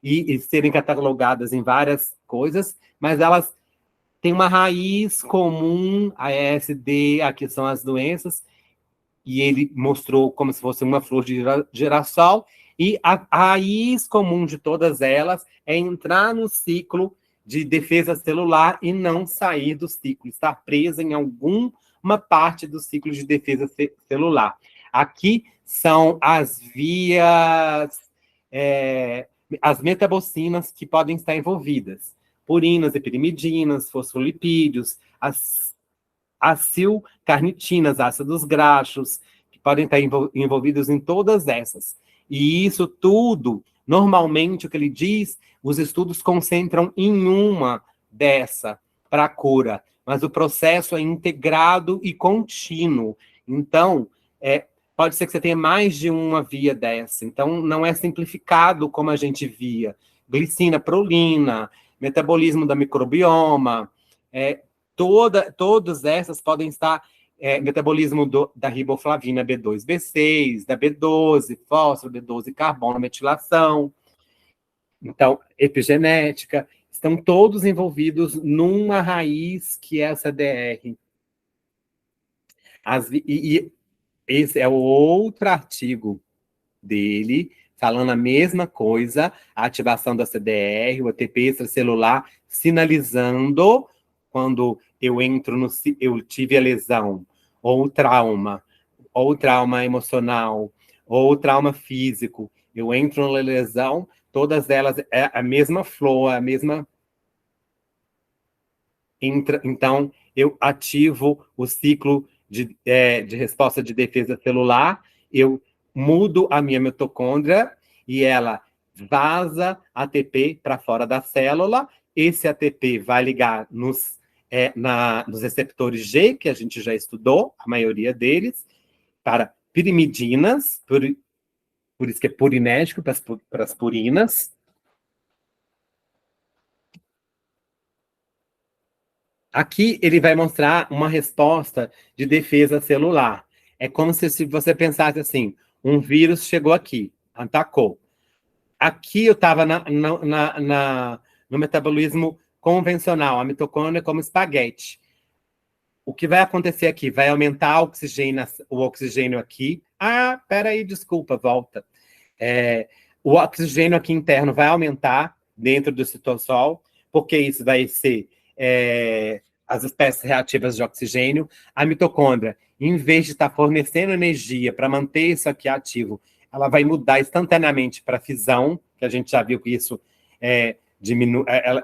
e serem catalogadas em várias coisas, mas elas têm uma raiz comum, a ESD, aqui são as doenças, e ele mostrou como se fosse uma flor de girassol, e a raiz comum de todas elas é entrar no ciclo de defesa celular e não sair do ciclo, estar presa em alguma parte do ciclo de defesa celular. Aqui são as vias, as metabocinas que podem estar envolvidas. Purinas, epirimidinas, fosfolipídios, as acilcarnitinas, ácidos graxos, que podem estar envolvidos em todas essas. E isso tudo, normalmente, o que ele diz, os estudos concentram em uma dessa para a cura, mas o processo é integrado e contínuo. Então, pode ser que você tenha mais de uma via dessa. Então, não é simplificado como a gente via. Glicina, prolina, metabolismo da microbioma, todas essas podem estar metabolismo da riboflavina B2, B6, da B12, fósforo, B12, carbono, metilação. Então, epigenética, estão todos envolvidos numa raiz que é essa DR. E esse é o outro artigo dele, falando a mesma coisa, a ativação da CDR, o ATP extracelular, sinalizando quando eu tive a lesão, ou trauma emocional, ou trauma físico, eu entro na lesão, todas elas é a mesma flor, a mesma... Então, eu ativo o ciclo de resposta de defesa celular, eu mudo a minha mitocôndria e ela vaza ATP para fora da célula. Esse ATP vai ligar nos receptores G, que a gente já estudou, a maioria deles, para pirimidinas, por isso que é purinérgico, para as purinas. Aqui ele vai mostrar uma resposta de defesa celular. É como se você pensasse assim, um vírus chegou aqui, atacou. Aqui eu estava no metabolismo convencional, a mitocôndria como espaguete. O que vai acontecer aqui? Vai aumentar o oxigênio aqui. Ah, peraí, desculpa, volta. O oxigênio aqui interno vai aumentar dentro do citosol, porque isso vai ser as espécies reativas de oxigênio. A mitocôndria, em vez de estar fornecendo energia para manter isso aqui ativo, ela vai mudar instantaneamente para fisão, que a gente já viu que isso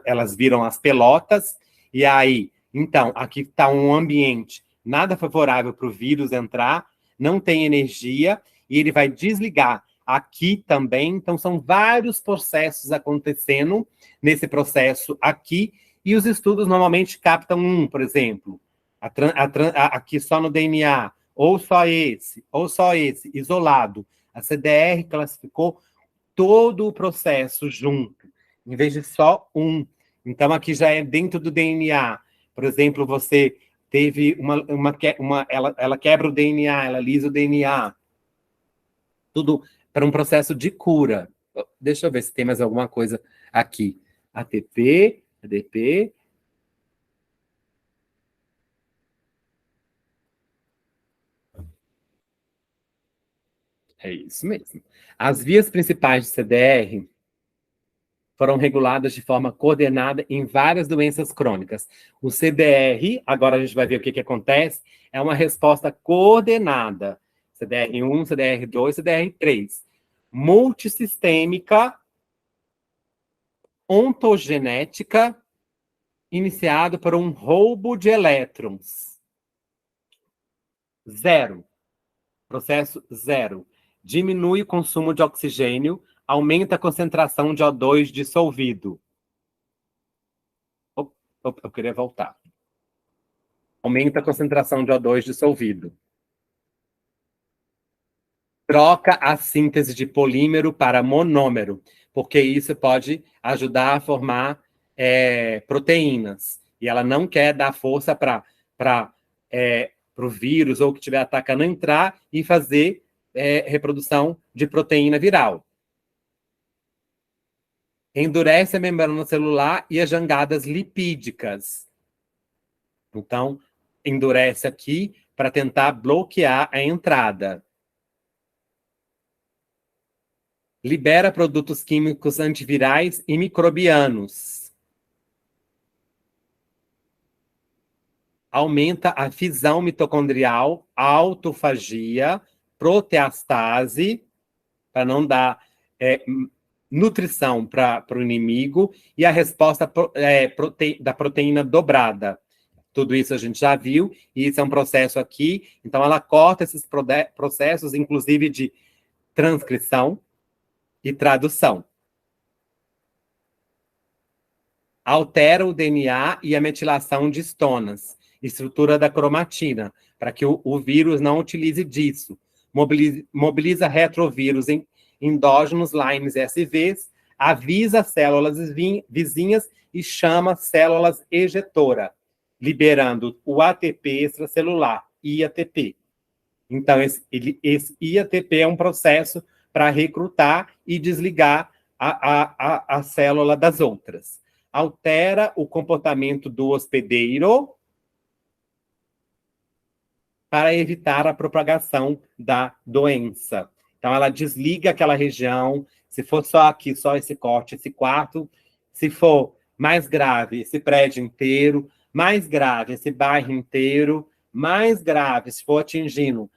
elas viram as pelotas, e aí, então, aqui está um ambiente nada favorável para o vírus entrar, não tem energia, e ele vai desligar aqui também. Então, são vários processos acontecendo nesse processo aqui, e os estudos normalmente captam por exemplo, aqui só no DNA, ou só esse, isolado. A CDR classificou todo o processo junto, em vez de só um. Então, aqui já é dentro do DNA. Por exemplo, você teve ela quebra o DNA, ela lisa o DNA. Tudo para um processo de cura. Deixa eu ver se tem mais alguma coisa aqui. ATP, ADP. É isso mesmo. As vias principais de CDR foram reguladas de forma coordenada em várias doenças crônicas. O CDR, agora a gente vai ver o que acontece, é uma resposta coordenada. CDR1, CDR2, CDR3. Multissistêmica, ontogenética iniciado por um roubo de elétrons. 0. Processo 0. Diminui o consumo de oxigênio, aumenta a concentração de O2 dissolvido. Eu queria voltar. Aumenta a concentração de O2 dissolvido. Troca a síntese de polímero para monômero, porque isso pode ajudar a formar proteínas. E ela não quer dar força para o vírus ou que estiver atacando entrar e fazer reprodução de proteína viral. Endurece a membrana celular e as jangadas lipídicas. Então, endurece aqui para tentar bloquear a entrada. Libera produtos químicos antivirais e microbianos. Aumenta a fisão mitocondrial, autofagia, proteastase, para não dar nutrição para o inimigo, e a resposta da proteína dobrada. Tudo isso a gente já viu, e isso é um processo aqui. Então, ela corta esses processos, inclusive de transcrição e tradução. Altera o DNA e a metilação de estonas, estrutura da cromatina, para que o vírus não utilize disso. Mobiliza retrovírus endógenos, Lyme SVs, avisa células vizinhas e chama células ejetora, liberando o ATP extracelular, IATP. Então, esse IATP é um processo para recrutar e desligar a célula das outras. Altera o comportamento do hospedeiro para evitar a propagação da doença. Então, ela desliga aquela região. Se for só aqui, só esse corte, esse quarto. Se for mais grave, esse prédio inteiro. Mais grave, esse bairro inteiro. Mais grave, se for atingindo.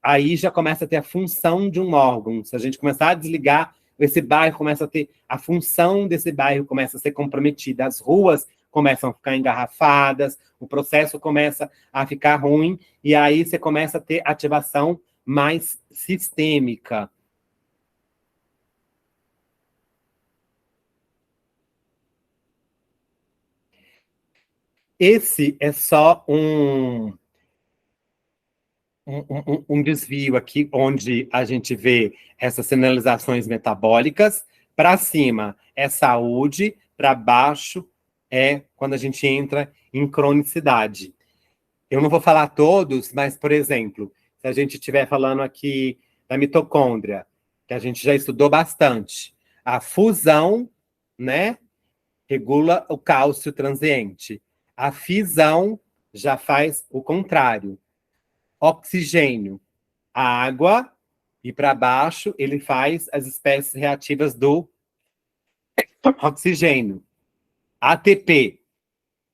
Aí já começa a ter a função de um órgão. Se a gente começar a desligar, esse bairro começa a ter... A função desse bairro começa a ser comprometida. As ruas começam a ficar engarrafadas, o processo começa a ficar ruim, e aí você começa a ter ativação mais sistêmica. Esse é só um desvio aqui, onde a gente vê essas sinalizações metabólicas. Para cima é saúde, para baixo é quando a gente entra em cronicidade. Eu não vou falar todos, mas, por exemplo, se a gente estiver falando aqui da mitocôndria, que a gente já estudou bastante, a fusão, né, regula o cálcio transiente. A fisão já faz o contrário. Oxigênio, a água, e para baixo ele faz as espécies reativas do oxigênio. ATP,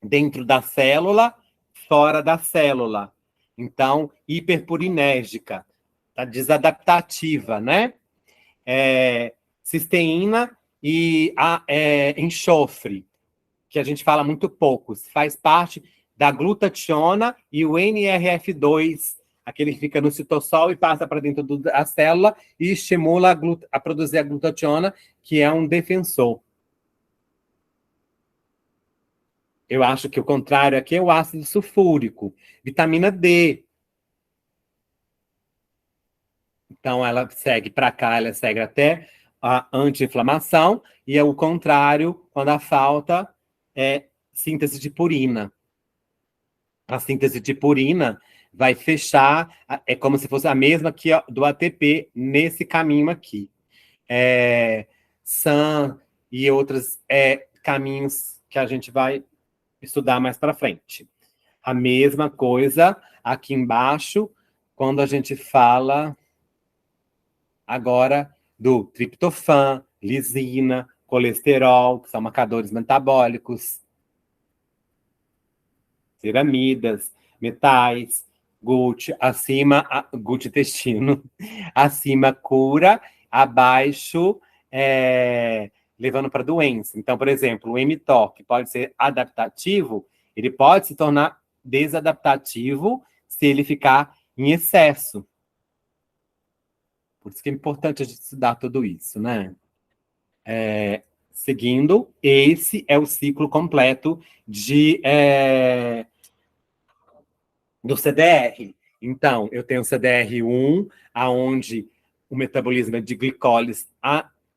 dentro da célula, fora da célula. Então, hiperpurinérgica, tá desadaptativa, né? Cisteína e enxofre, que a gente fala muito pouco, faz parte da glutationa e o NRF2, aquele que fica no citossol e passa para dentro da célula e estimula a produzir a glutationa, que é um defensor. Eu acho que o contrário aqui é o ácido sulfúrico. Vitamina D. Então, ela segue para cá, ela segue até a anti-inflamação, e é o contrário, quando a falta é síntese de purina. A síntese de purina vai fechar, é como se fosse a mesma que do ATP nesse caminho aqui. SAM e outros caminhos que a gente vai estudar mais para frente. A mesma coisa aqui embaixo, quando a gente fala agora do triptofan, lisina, colesterol, que são marcadores metabólicos, ceramidas, metais, GUT, acima, GUT intestino, acima cura, abaixo levando para doença. Então, por exemplo, o mTOR, que pode ser adaptativo, ele pode se tornar desadaptativo se ele ficar em excesso. Por isso que é importante a gente estudar tudo isso, né? Seguindo, esse é o ciclo completo do CDR. Então, eu tenho o CDR1, aonde o metabolismo é de glicólise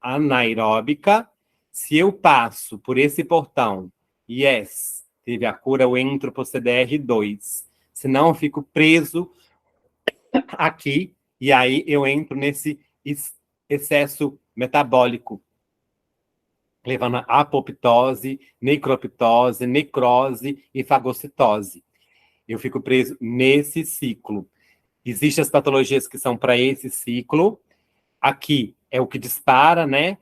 anaeróbica. Se eu passo por esse portão, yes, teve a cura, eu entro para o CDR2. Senão, eu fico preso aqui, e aí eu entro nesse excesso metabólico, levando a apoptose, necroptose, necrose e fagocitose. Eu fico preso nesse ciclo. Existem as patologias que são para esse ciclo. Aqui é o que dispara, né?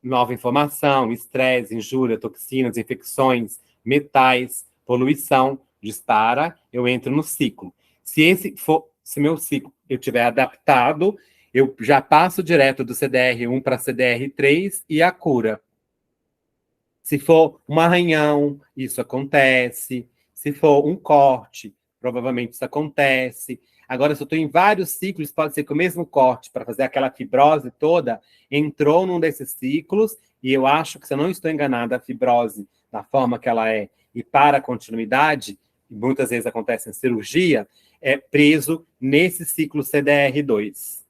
Nova informação, estresse, injúria, toxinas, infecções, metais, poluição, dispara, eu entro no ciclo. Se meu ciclo eu tiver adaptado, eu já passo direto do CDR1 para CDR3 e a cura. Se for um arranhão, isso acontece. Se for um corte, provavelmente isso acontece. Agora, se eu estou em vários ciclos, pode ser que o mesmo corte, para fazer aquela fibrose toda, entrou num desses ciclos, e eu acho que, se eu não estou enganada, a fibrose, da forma que ela é, e para a continuidade, e muitas vezes acontece em cirurgia, é preso nesse ciclo CDR2.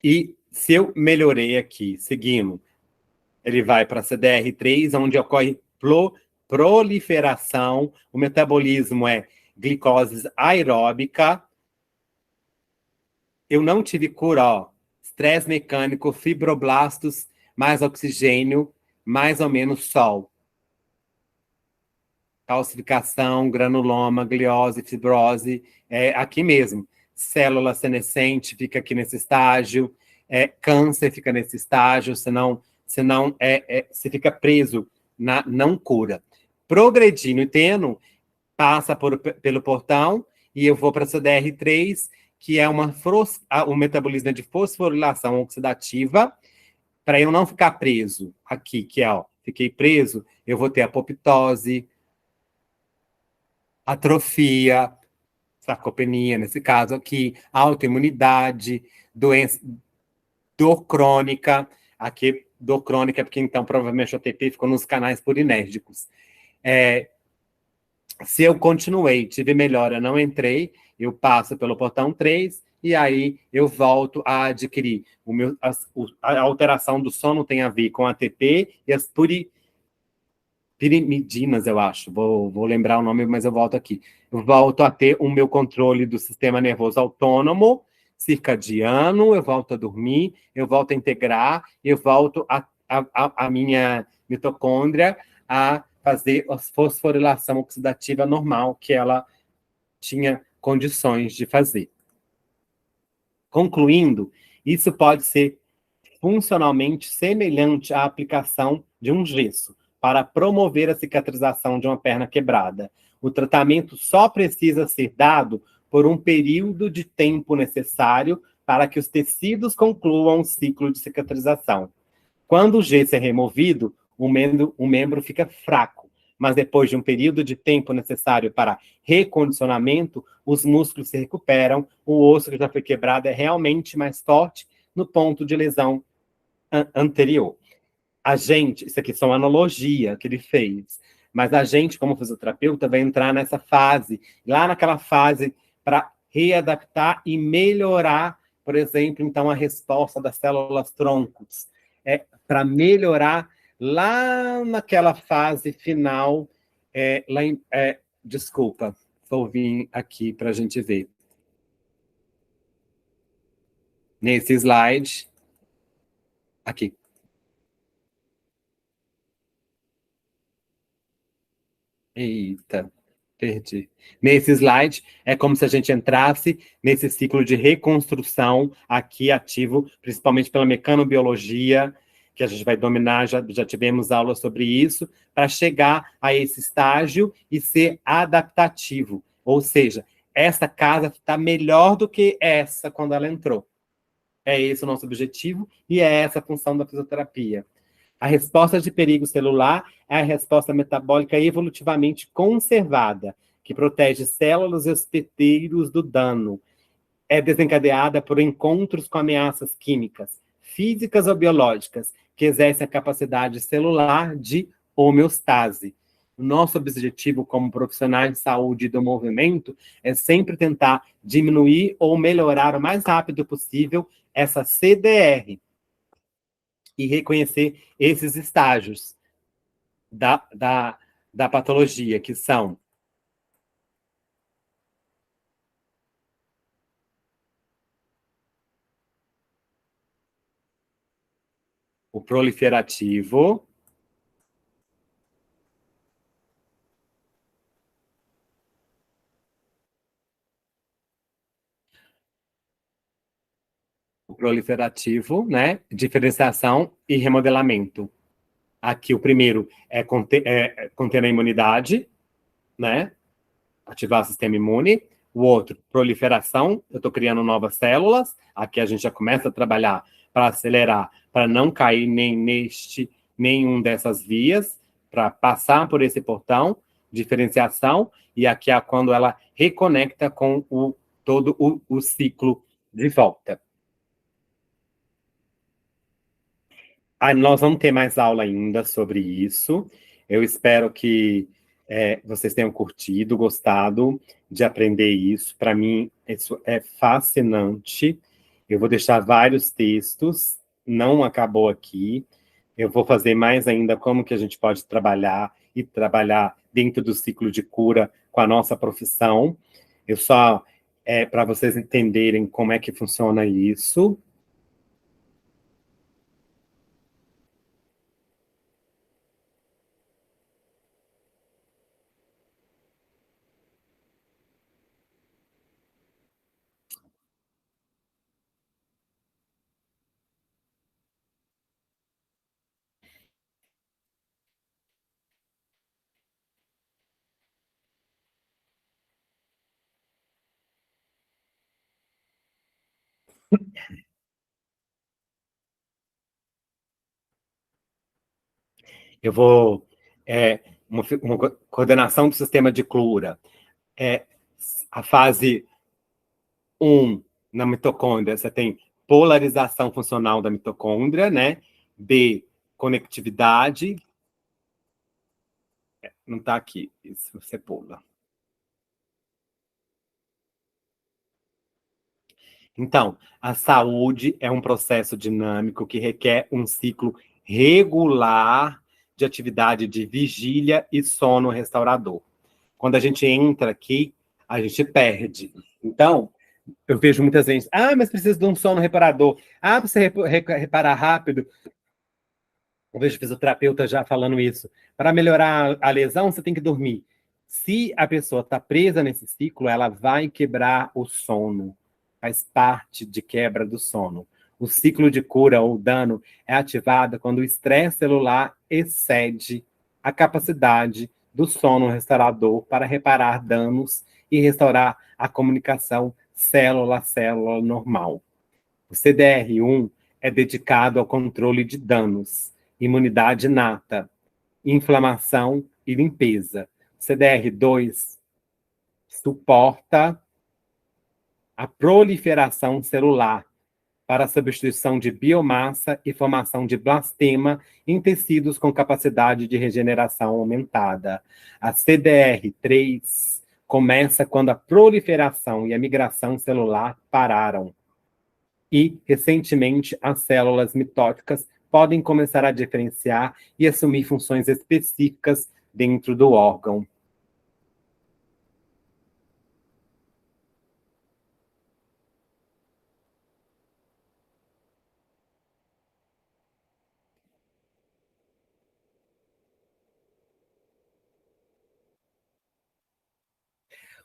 E se eu melhorei aqui, seguindo, ele vai para CDR3, onde ocorre proliferação, o metabolismo é glicose aeróbica. Eu não tive cura, ó. Estresse mecânico, fibroblastos, mais oxigênio, mais ou menos sol. Calcificação, granuloma, gliose, fibrose, aqui mesmo. Célula senescente fica aqui nesse estágio, câncer fica nesse estágio, senão se fica preso na não cura. Progredindo e tendo, passa pelo portão e eu vou para a CDR3, que é o metabolismo de fosforilação oxidativa, para eu não ficar preso aqui, que é, ó, fiquei preso, eu vou ter apoptose, atrofia, sarcopenia, nesse caso aqui, autoimunidade, doença, dor crônica, aqui dor crônica, porque então provavelmente o ATP ficou nos canais purinérgicos. Se eu continuei, tive melhora, não entrei, eu passo pelo portão 3 e aí eu volto a adquirir. A alteração do sono tem a ver com ATP e as pirimidinas, eu acho. Vou lembrar o nome, mas eu volto aqui. Eu volto a ter o meu controle do sistema nervoso autônomo, circadiano, eu volto a dormir, eu volto a integrar, eu volto a minha mitocôndria a fazer a fosforilação oxidativa normal que ela tinha condições de fazer. Concluindo, isso pode ser funcionalmente semelhante à aplicação de um gesso para promover a cicatrização de uma perna quebrada. O tratamento só precisa ser dado por um período de tempo necessário para que os tecidos concluam o ciclo de cicatrização. Quando o gesso é removido, o membro fica fraco, mas depois de um período de tempo necessário para recondicionamento, os músculos se recuperam, o osso que já foi quebrado é realmente mais forte no ponto de lesão anterior. Isso aqui são analogia que ele fez, mas a gente, como fisioterapeuta, vai entrar nessa fase, lá naquela fase para readaptar e melhorar, por exemplo, então, a resposta das células troncos. Para melhorar lá naquela fase final, desculpa, vou vir aqui para a gente ver. Nesse slide, aqui. Eita, perdi. Nesse slide, é como se a gente entrasse nesse ciclo de reconstrução aqui ativo, principalmente pela mecanobiologia, que a gente vai dominar, já tivemos aula sobre isso, para chegar a esse estágio e ser adaptativo. Ou seja, essa casa está melhor do que essa quando ela entrou. É esse o nosso objetivo e é essa a função da fisioterapia. A resposta de perigo celular é a resposta metabólica evolutivamente conservada, que protege células e hospedeiros do dano. É desencadeada por encontros com ameaças químicas, físicas ou biológicas, que exercem a capacidade celular de homeostase. O nosso objetivo como profissionais de saúde do movimento é sempre tentar diminuir ou melhorar o mais rápido possível essa CDR e reconhecer esses estágios da, da, da patologia, que são o proliferativo, né? Diferenciação e remodelamento. Aqui o primeiro é conter a imunidade, né? Ativar o sistema imune. O outro, proliferação. Eu estou criando novas células. Aqui a gente já começa a trabalhar para acelerar, para não cair nenhum dessas vias, para passar por esse portão, diferenciação, e aqui é quando ela reconecta com todo o ciclo de volta. Nós vamos ter mais aula ainda sobre isso. Eu espero que vocês tenham curtido, gostado de aprender isso. Para mim, isso é fascinante. Eu vou deixar vários textos, não acabou aqui. Eu vou fazer mais ainda como que a gente pode trabalhar e trabalhar dentro do ciclo de cura com a nossa profissão. Eu só, para vocês entenderem como é que funciona isso. Eu vou. Uma coordenação do sistema de Clura. É, a fase 1 na mitocôndria, você tem polarização funcional da mitocôndria, né? B, conectividade. Não está aqui, isso você pula. Então, a saúde é um processo dinâmico que requer um ciclo regular de atividade de vigília e sono restaurador. Quando a gente entra aqui, a gente perde. Então, eu vejo muitas vezes, mas precisa de um sono reparador. Para você reparar rápido, eu vejo fisioterapeuta já falando isso. Para melhorar a lesão, você tem que dormir. Se a pessoa está presa nesse ciclo, ela vai quebrar o sono. Faz parte de quebra do sono. O ciclo de cura ou dano é ativado quando o estresse celular excede a capacidade do sono restaurador para reparar danos e restaurar a comunicação célula a célula normal. O CDR1 é dedicado ao controle de danos, imunidade inata, inflamação e limpeza. O CDR2 suporta a proliferação celular para a substituição de biomassa e formação de blastema em tecidos com capacidade de regeneração aumentada. A CDR3 começa quando a proliferação e a migração celular pararam. E, recentemente, as células mitóticas podem começar a diferenciar e assumir funções específicas dentro do órgão.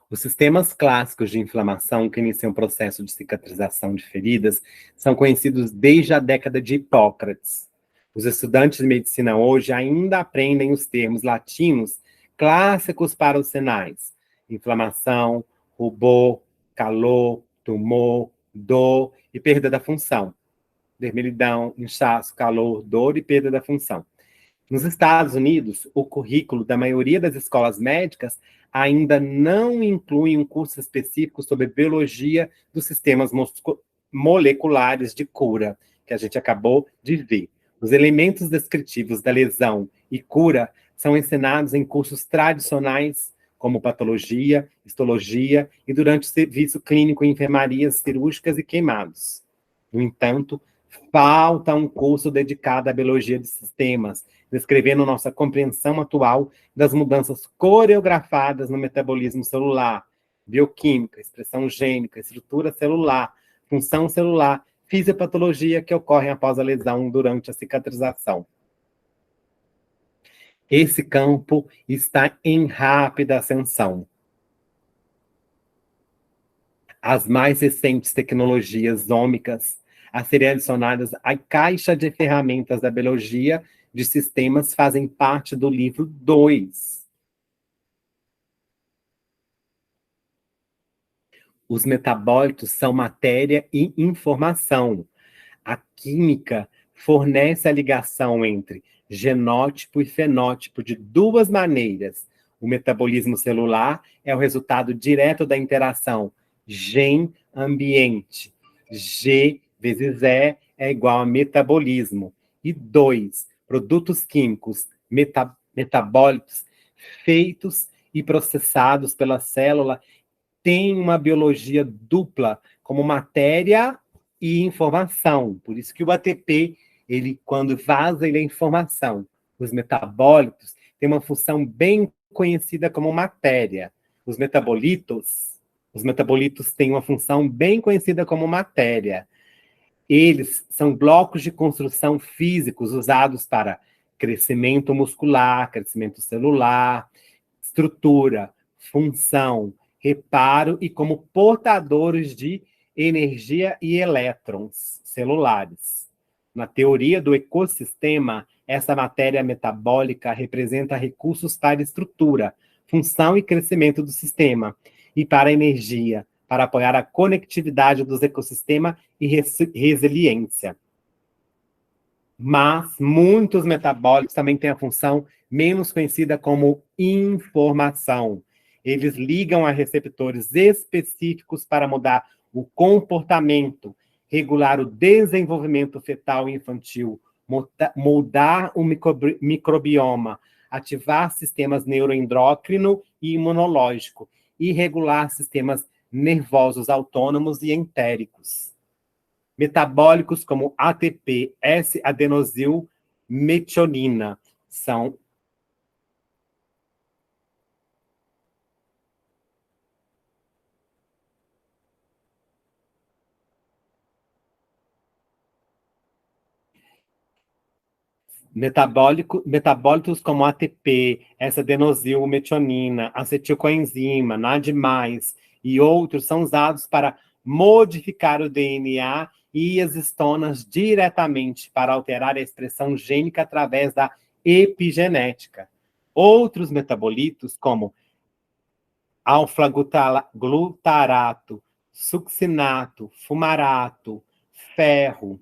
Os sistemas clássicos de inflamação que iniciam o processo de cicatrização de feridas são conhecidos desde a década de Hipócrates. Os estudantes de medicina hoje ainda aprendem os termos latinos clássicos para os sinais: inflamação, rubor, calor, tumor, dor e perda da função. Vermelhidão, inchaço, calor, dor e perda da função. Nos Estados Unidos, o currículo da maioria das escolas médicas ainda não inclui um curso específico sobre biologia dos sistemas moleculares de cura, que a gente acabou de ver. Os elementos descritivos da lesão e cura são ensinados em cursos tradicionais, como patologia, histologia e durante o serviço clínico em enfermarias cirúrgicas e queimados. No entanto, falta um curso dedicado à biologia de sistemas, descrevendo nossa compreensão atual das mudanças coreografadas no metabolismo celular, bioquímica, expressão gênica, estrutura celular, função celular, fisiopatologia que ocorrem após a lesão durante a cicatrização. Esse campo está em rápida ascensão. As mais recentes tecnologias ômicas a serem adicionadas à caixa de ferramentas da biologia de sistemas fazem parte do livro 2. Os metabólitos são matéria e informação. A química fornece a ligação entre genótipo e fenótipo de duas maneiras. O metabolismo celular é o resultado direto da interação gen-ambiente. G vezes E é igual a metabolismo. E 2, produtos químicos metabólicos feitos e processados pela célula têm uma biologia dupla, como matéria e informação. Por isso que o ATP, ele, quando vaza, ele é informação. Os metabólitos têm uma função bem conhecida como matéria. Os metabolitos têm uma função bem conhecida como matéria. Eles são blocos de construção físicos usados para crescimento muscular, crescimento celular, estrutura, função, reparo e como portadores de energia e elétrons celulares. Na teoria do ecossistema, essa matéria metabólica representa recursos para estrutura, função e crescimento do sistema, e para a energia, para apoiar a conectividade dos ecossistemas e resiliência. Mas muitos metabólicos também têm a função menos conhecida como informação. Eles ligam a receptores específicos para mudar o comportamento, regular o desenvolvimento fetal e infantil, moldar o microbioma, ativar sistemas neuroendócrino e imunológico e regular sistemas nervosos autônomos e entéricos. Metabólicos como ATP, S-adenosilmetionina, são metabólitos como ATP, S-adenosilmetionina, acetilcoenzima, NAD+, e outros são usados para modificar o DNA e as histonas diretamente para alterar a expressão gênica através da epigenética. Outros metabolitos, como alfa-glutarato, succinato, fumarato, ferro,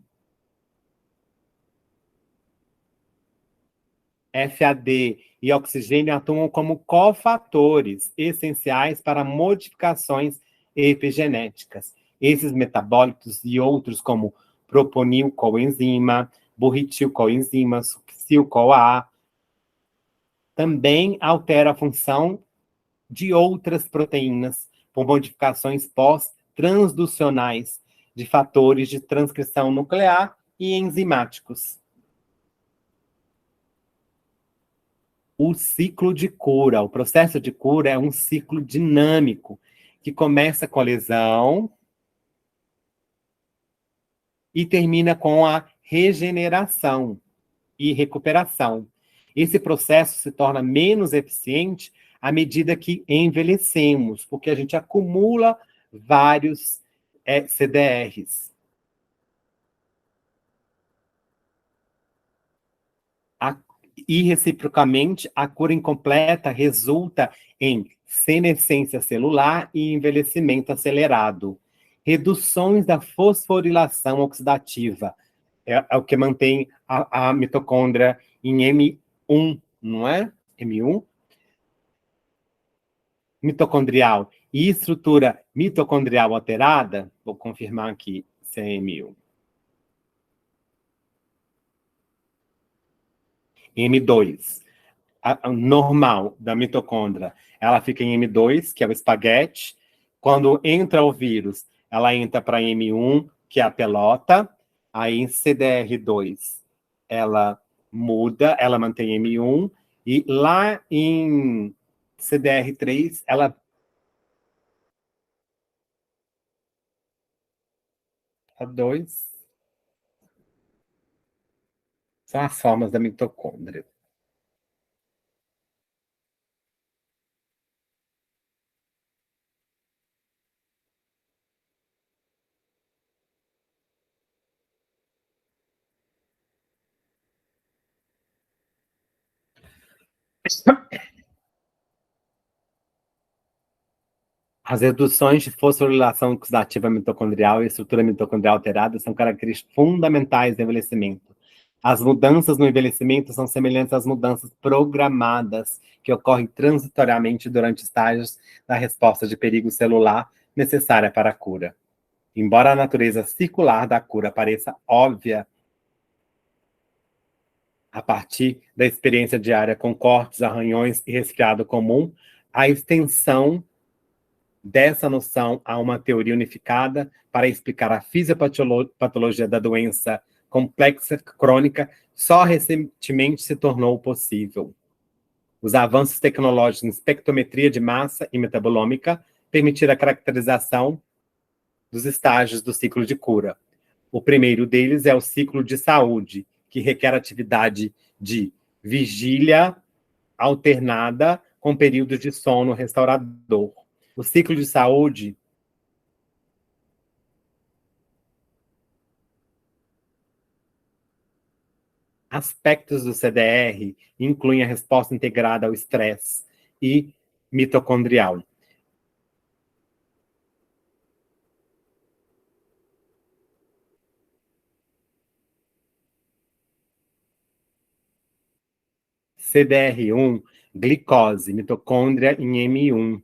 FAD e oxigênio atuam como cofatores essenciais para modificações epigenéticas. Esses metabólitos e outros como proponilcoenzima, burritilcoenzima, succinil-CoA, também alteram a função de outras proteínas por modificações pós-transducionais de fatores de transcrição nuclear e enzimáticos. O ciclo de cura, o processo de cura é um ciclo dinâmico que começa com a lesão e termina com a regeneração e recuperação. Esse processo se torna menos eficiente à medida que envelhecemos, porque a gente acumula vários CDRs. E, reciprocamente, a cura incompleta resulta em senescência celular e envelhecimento acelerado. Reduções da fosforilação oxidativa. É o que mantém a mitocôndria em M1, não é? M1? Mitocondrial e estrutura mitocondrial alterada, vou confirmar aqui se é M1. M2, a normal da mitocôndria, ela fica em M2, que é o espaguete. Quando entra o vírus, ela entra para M1, que é a pelota. Aí em CDR2, ela muda, ela mantém M1. E lá em CDR3, ela... A 2 são as formas da mitocôndria. As reduções de fosforilação oxidativa mitocondrial e estrutura mitocondrial alterada são características fundamentais do envelhecimento. As mudanças no envelhecimento são semelhantes às mudanças programadas que ocorrem transitoriamente durante estágios da resposta de perigo celular necessária para a cura. Embora a natureza circular da cura pareça óbvia a partir da experiência diária com cortes, arranhões e resfriado comum, a extensão dessa noção a uma teoria unificada para explicar a fisiopatologia da doença complexa crônica só recentemente se tornou possível. Os avanços tecnológicos em espectrometria de massa e metabolômica permitiram a caracterização dos estágios do ciclo de cura. O primeiro deles é o ciclo de saúde, que requer atividade de vigília alternada com períodos de sono restaurador. O ciclo de saúde aspectos do CDR incluem a resposta integrada ao estresse e mitocondrial. CDR1, glicose, mitocôndria em M1.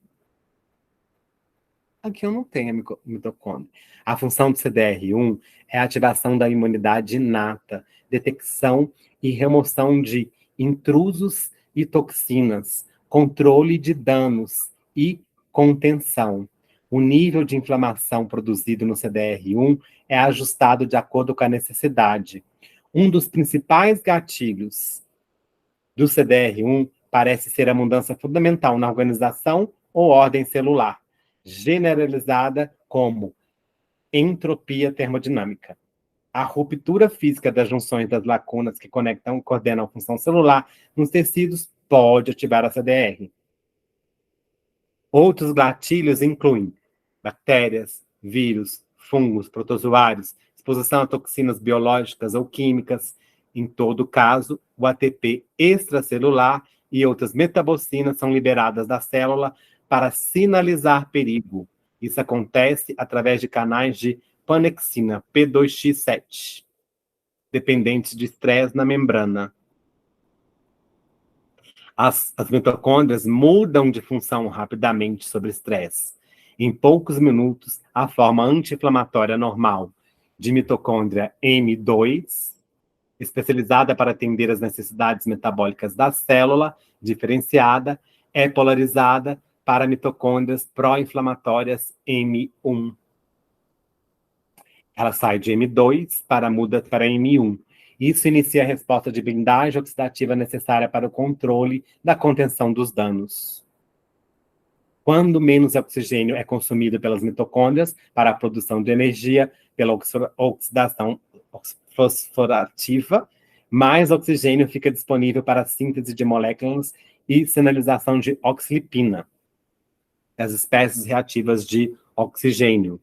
Aqui eu não tenho a mitocôndria. A função do CDR1 é a ativação da imunidade inata, detecção e remoção de intrusos e toxinas, controle de danos e contenção. O nível de inflamação produzido no CDR1 é ajustado de acordo com a necessidade. Um dos principais gatilhos do CDR1 parece ser a mudança fundamental na organização ou ordem celular, generalizada como entropia termodinâmica. A ruptura física das junções das lacunas que conectam e coordenam a função celular nos tecidos pode ativar a CDR. Outros gatilhos incluem bactérias, vírus, fungos, protozoários, exposição a toxinas biológicas ou químicas. Em todo caso, o ATP extracelular e outras metabocinas são liberadas da célula para sinalizar perigo. Isso acontece através de canais de panexina P2X7, dependentes de estresse na membrana. As mitocôndrias mudam de função rapidamente sob estresse. Em poucos minutos, a forma anti-inflamatória normal de mitocôndria M2, especializada para atender às necessidades metabólicas da célula, diferenciada, é polarizada para mitocôndrias pró-inflamatórias M1. Ela sai de M2 muda para M1. Isso inicia a resposta de blindagem oxidativa necessária para o controle da contenção dos danos. Quando menos oxigênio é consumido pelas mitocôndrias para a produção de energia pela oxidação fosforativa, mais oxigênio fica disponível para a síntese de moléculas e sinalização de oxilipina, as espécies reativas de oxigênio.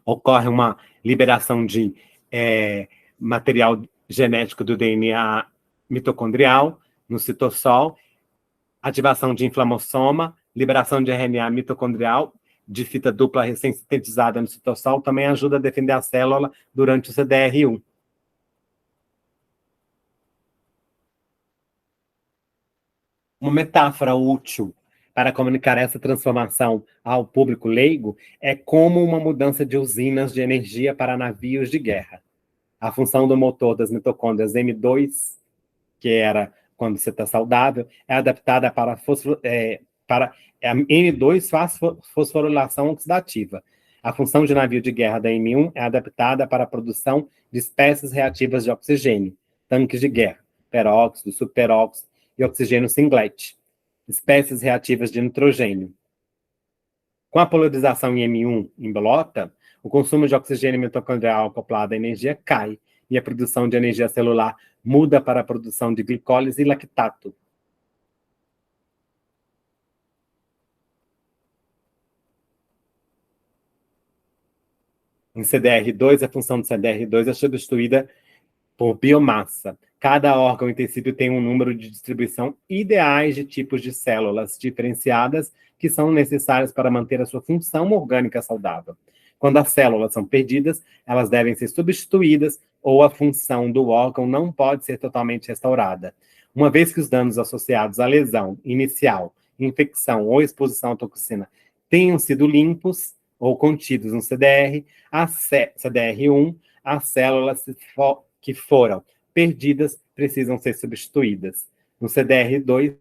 Ocorre uma liberação de material genético do DNA mitocondrial no citosol, ativação de inflamossoma, Liberação de RNA mitocondrial de fita dupla recém-sintetizada no citosol também ajuda a defender a célula durante o CDR1. Uma metáfora útil para comunicar essa transformação ao público leigo é como uma mudança de usinas de energia para navios de guerra. A função do motor das mitocôndrias M2, que era quando você está saudável, é adaptada para a M2 faz fosforilação oxidativa. A função de navio de guerra da M1 é adaptada para a produção de espécies reativas de oxigênio, tanques de guerra, peróxido, superóxido e oxigênio singlet, espécies reativas de nitrogênio. Com a polarização em M1 em bolota, o consumo de oxigênio mitocondrial acoplado à energia cai e a produção de energia celular muda para a produção de glicólise e lactato. Em CDR2, a função do CDR2 é substituída por biomassa. Cada órgão e tecido tem um número de distribuição ideais de tipos de células diferenciadas que são necessárias para manter a sua função orgânica saudável. Quando as células são perdidas, elas devem ser substituídas ou a função do órgão não pode ser totalmente restaurada. Uma vez que os danos associados à lesão inicial, infecção ou exposição à toxina tenham sido limpos ou contidos no CDR, CDR1, as células que foram perdidas precisam ser substituídas. No CDR2,